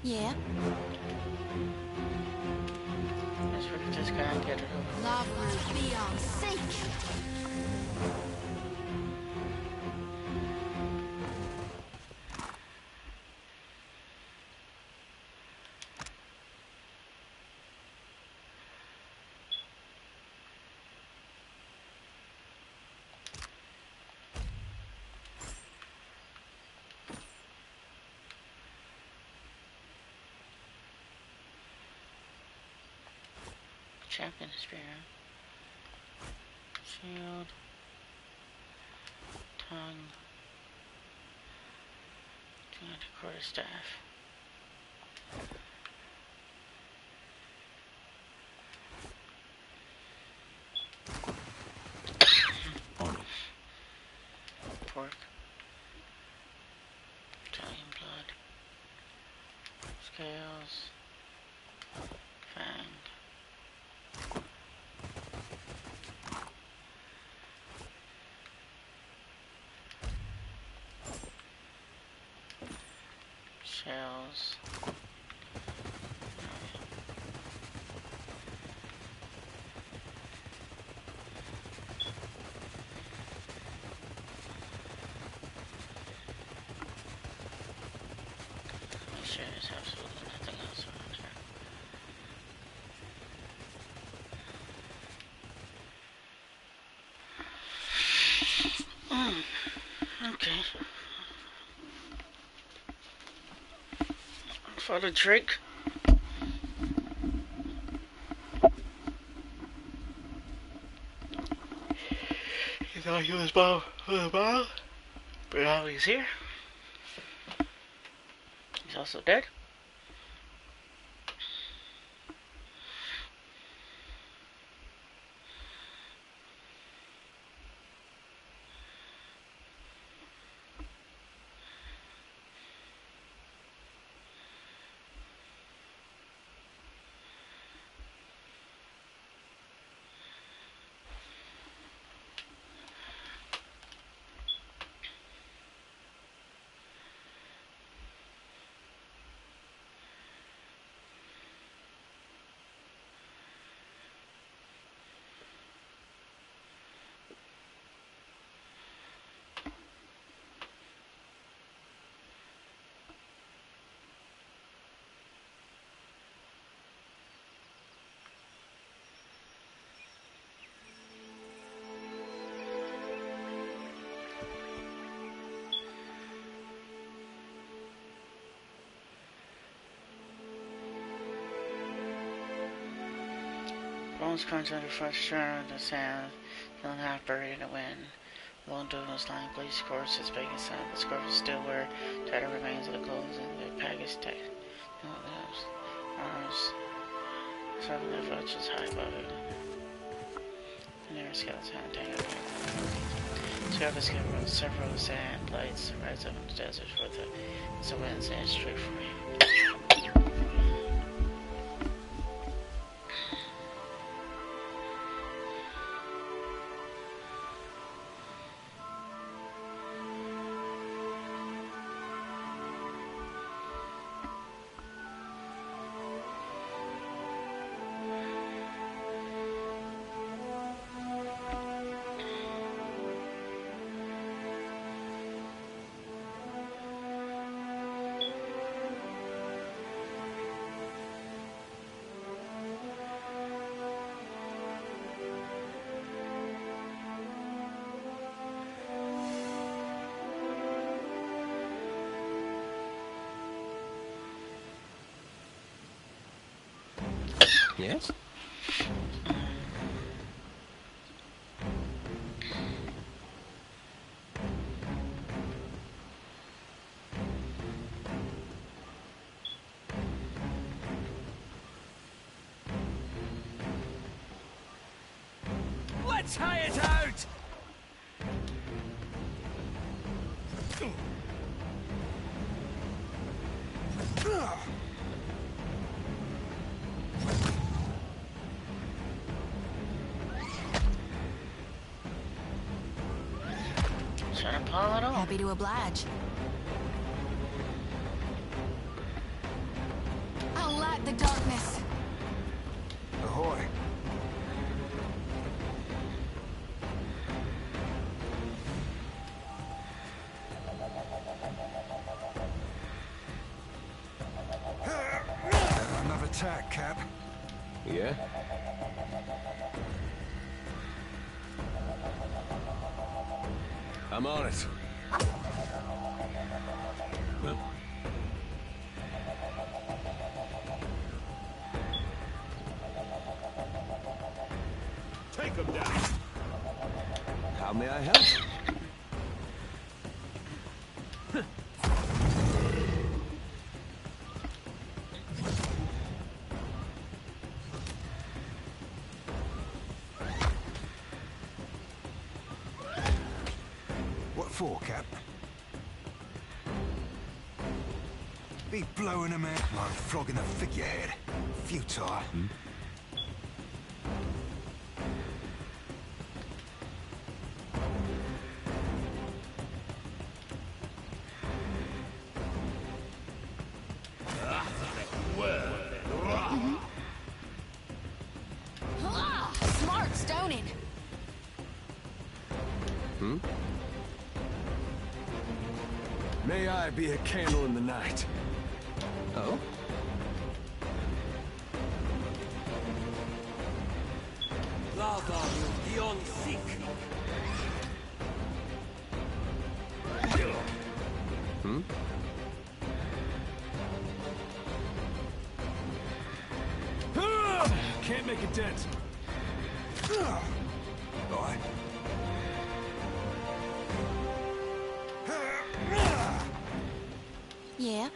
Yeah? Guess we just gotta get it over. Lava will be on sync. Champion spear. Shield. Tongue. Quarterstaff. Pork. Italian blood. Scales. Fang. Shells. Make sure there's absolutely nothing else around here. Okay. For the drink. He thought he was bomb for the bomb, but now he's here. He's also dead. Bones crunch under fresh turn, the sand, feeling half buried in the wind. Lone Doodle's lying bleached corpse is begging sun. The scarf is still where tattered remains of the clothes and the package tech. Arms, serving their vultures high above it. And there are skeleton tangled. Scarf is given several sand lights rise up in the desert for the winds and straight for me. Yes? Let's high it out! Trying to pull it off. Happy to oblige. I'll light the darkness. Ahoy. Another tack, Cap. Yeah? I'm on it. Take him down. How may I help? What for, Cap? Be blowing them out like flogging a figurehead. Futile. Smart stoning. May I be a candle in the night? Oh? Lava beyond seek. Can't make a dent. All right. Yeah.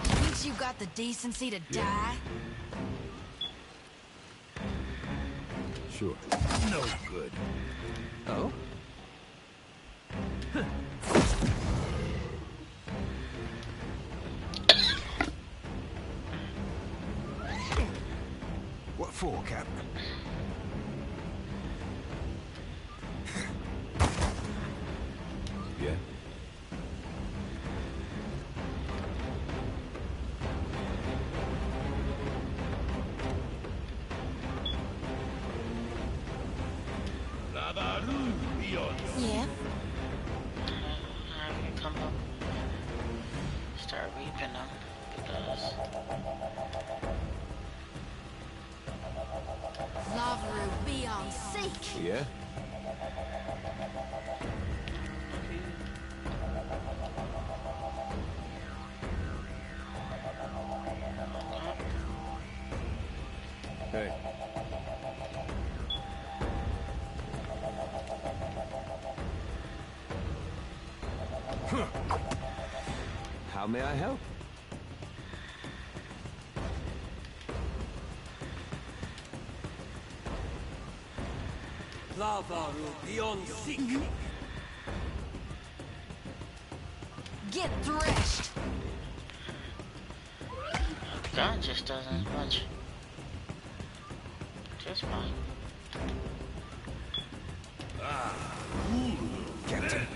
Thinks you got the decency to die? Sure. No good. Oh? What for, Cap? Yeah? Yeah. Come up. Start reaping them. Because Lava beyond seek. Yeah? Hey. How may I help? Lava beyond seek. Get threshed. gun just doesn't much. Just fine. Captain.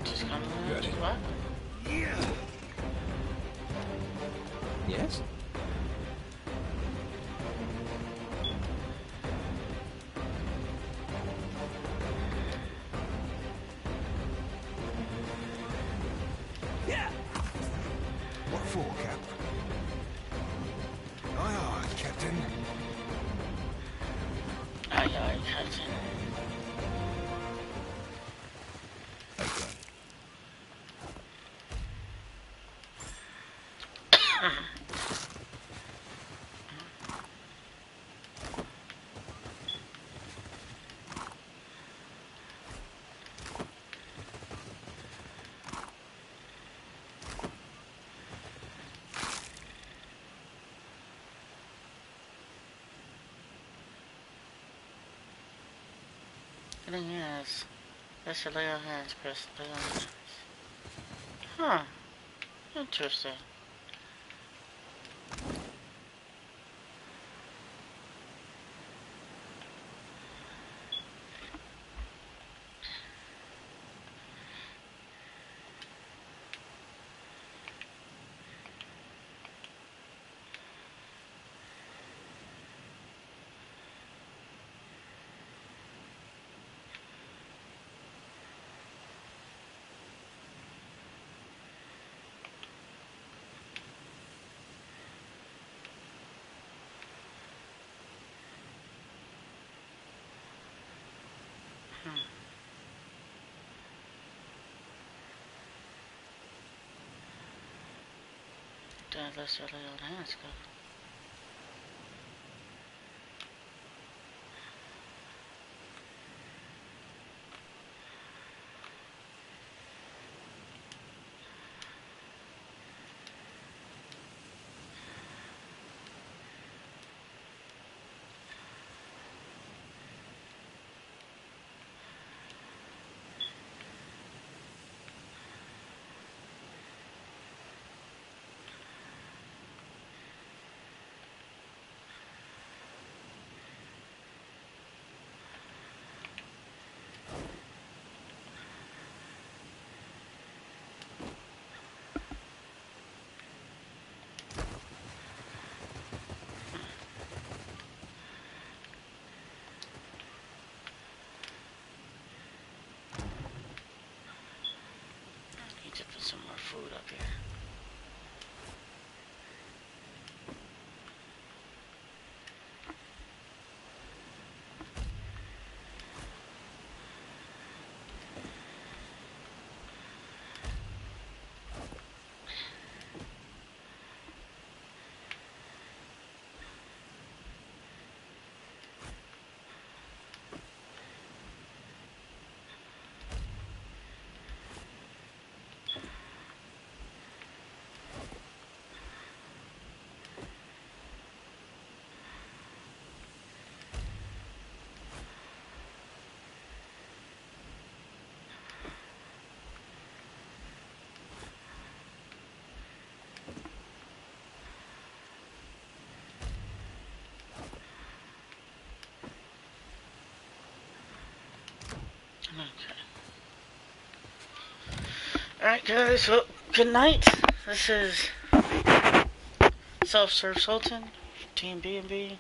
Just come Got it. what? Yes? 4, Cap. Aye, aye, Captain. Aye, aye, Captain. Yes. Press the lay on hands. Press the lay on hands. Huh. Interesting. Let's lay on hands go. To put some more food up here. Okay. Alright guys, well, good night. This is Self-Serve Sultan, Team B&B,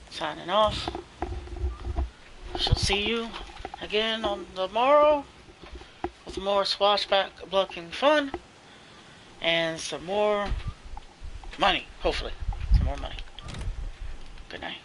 signing off. Shall see you again on tomorrow with more swashbuckling fun and some more money, hopefully. Some more money. Good night.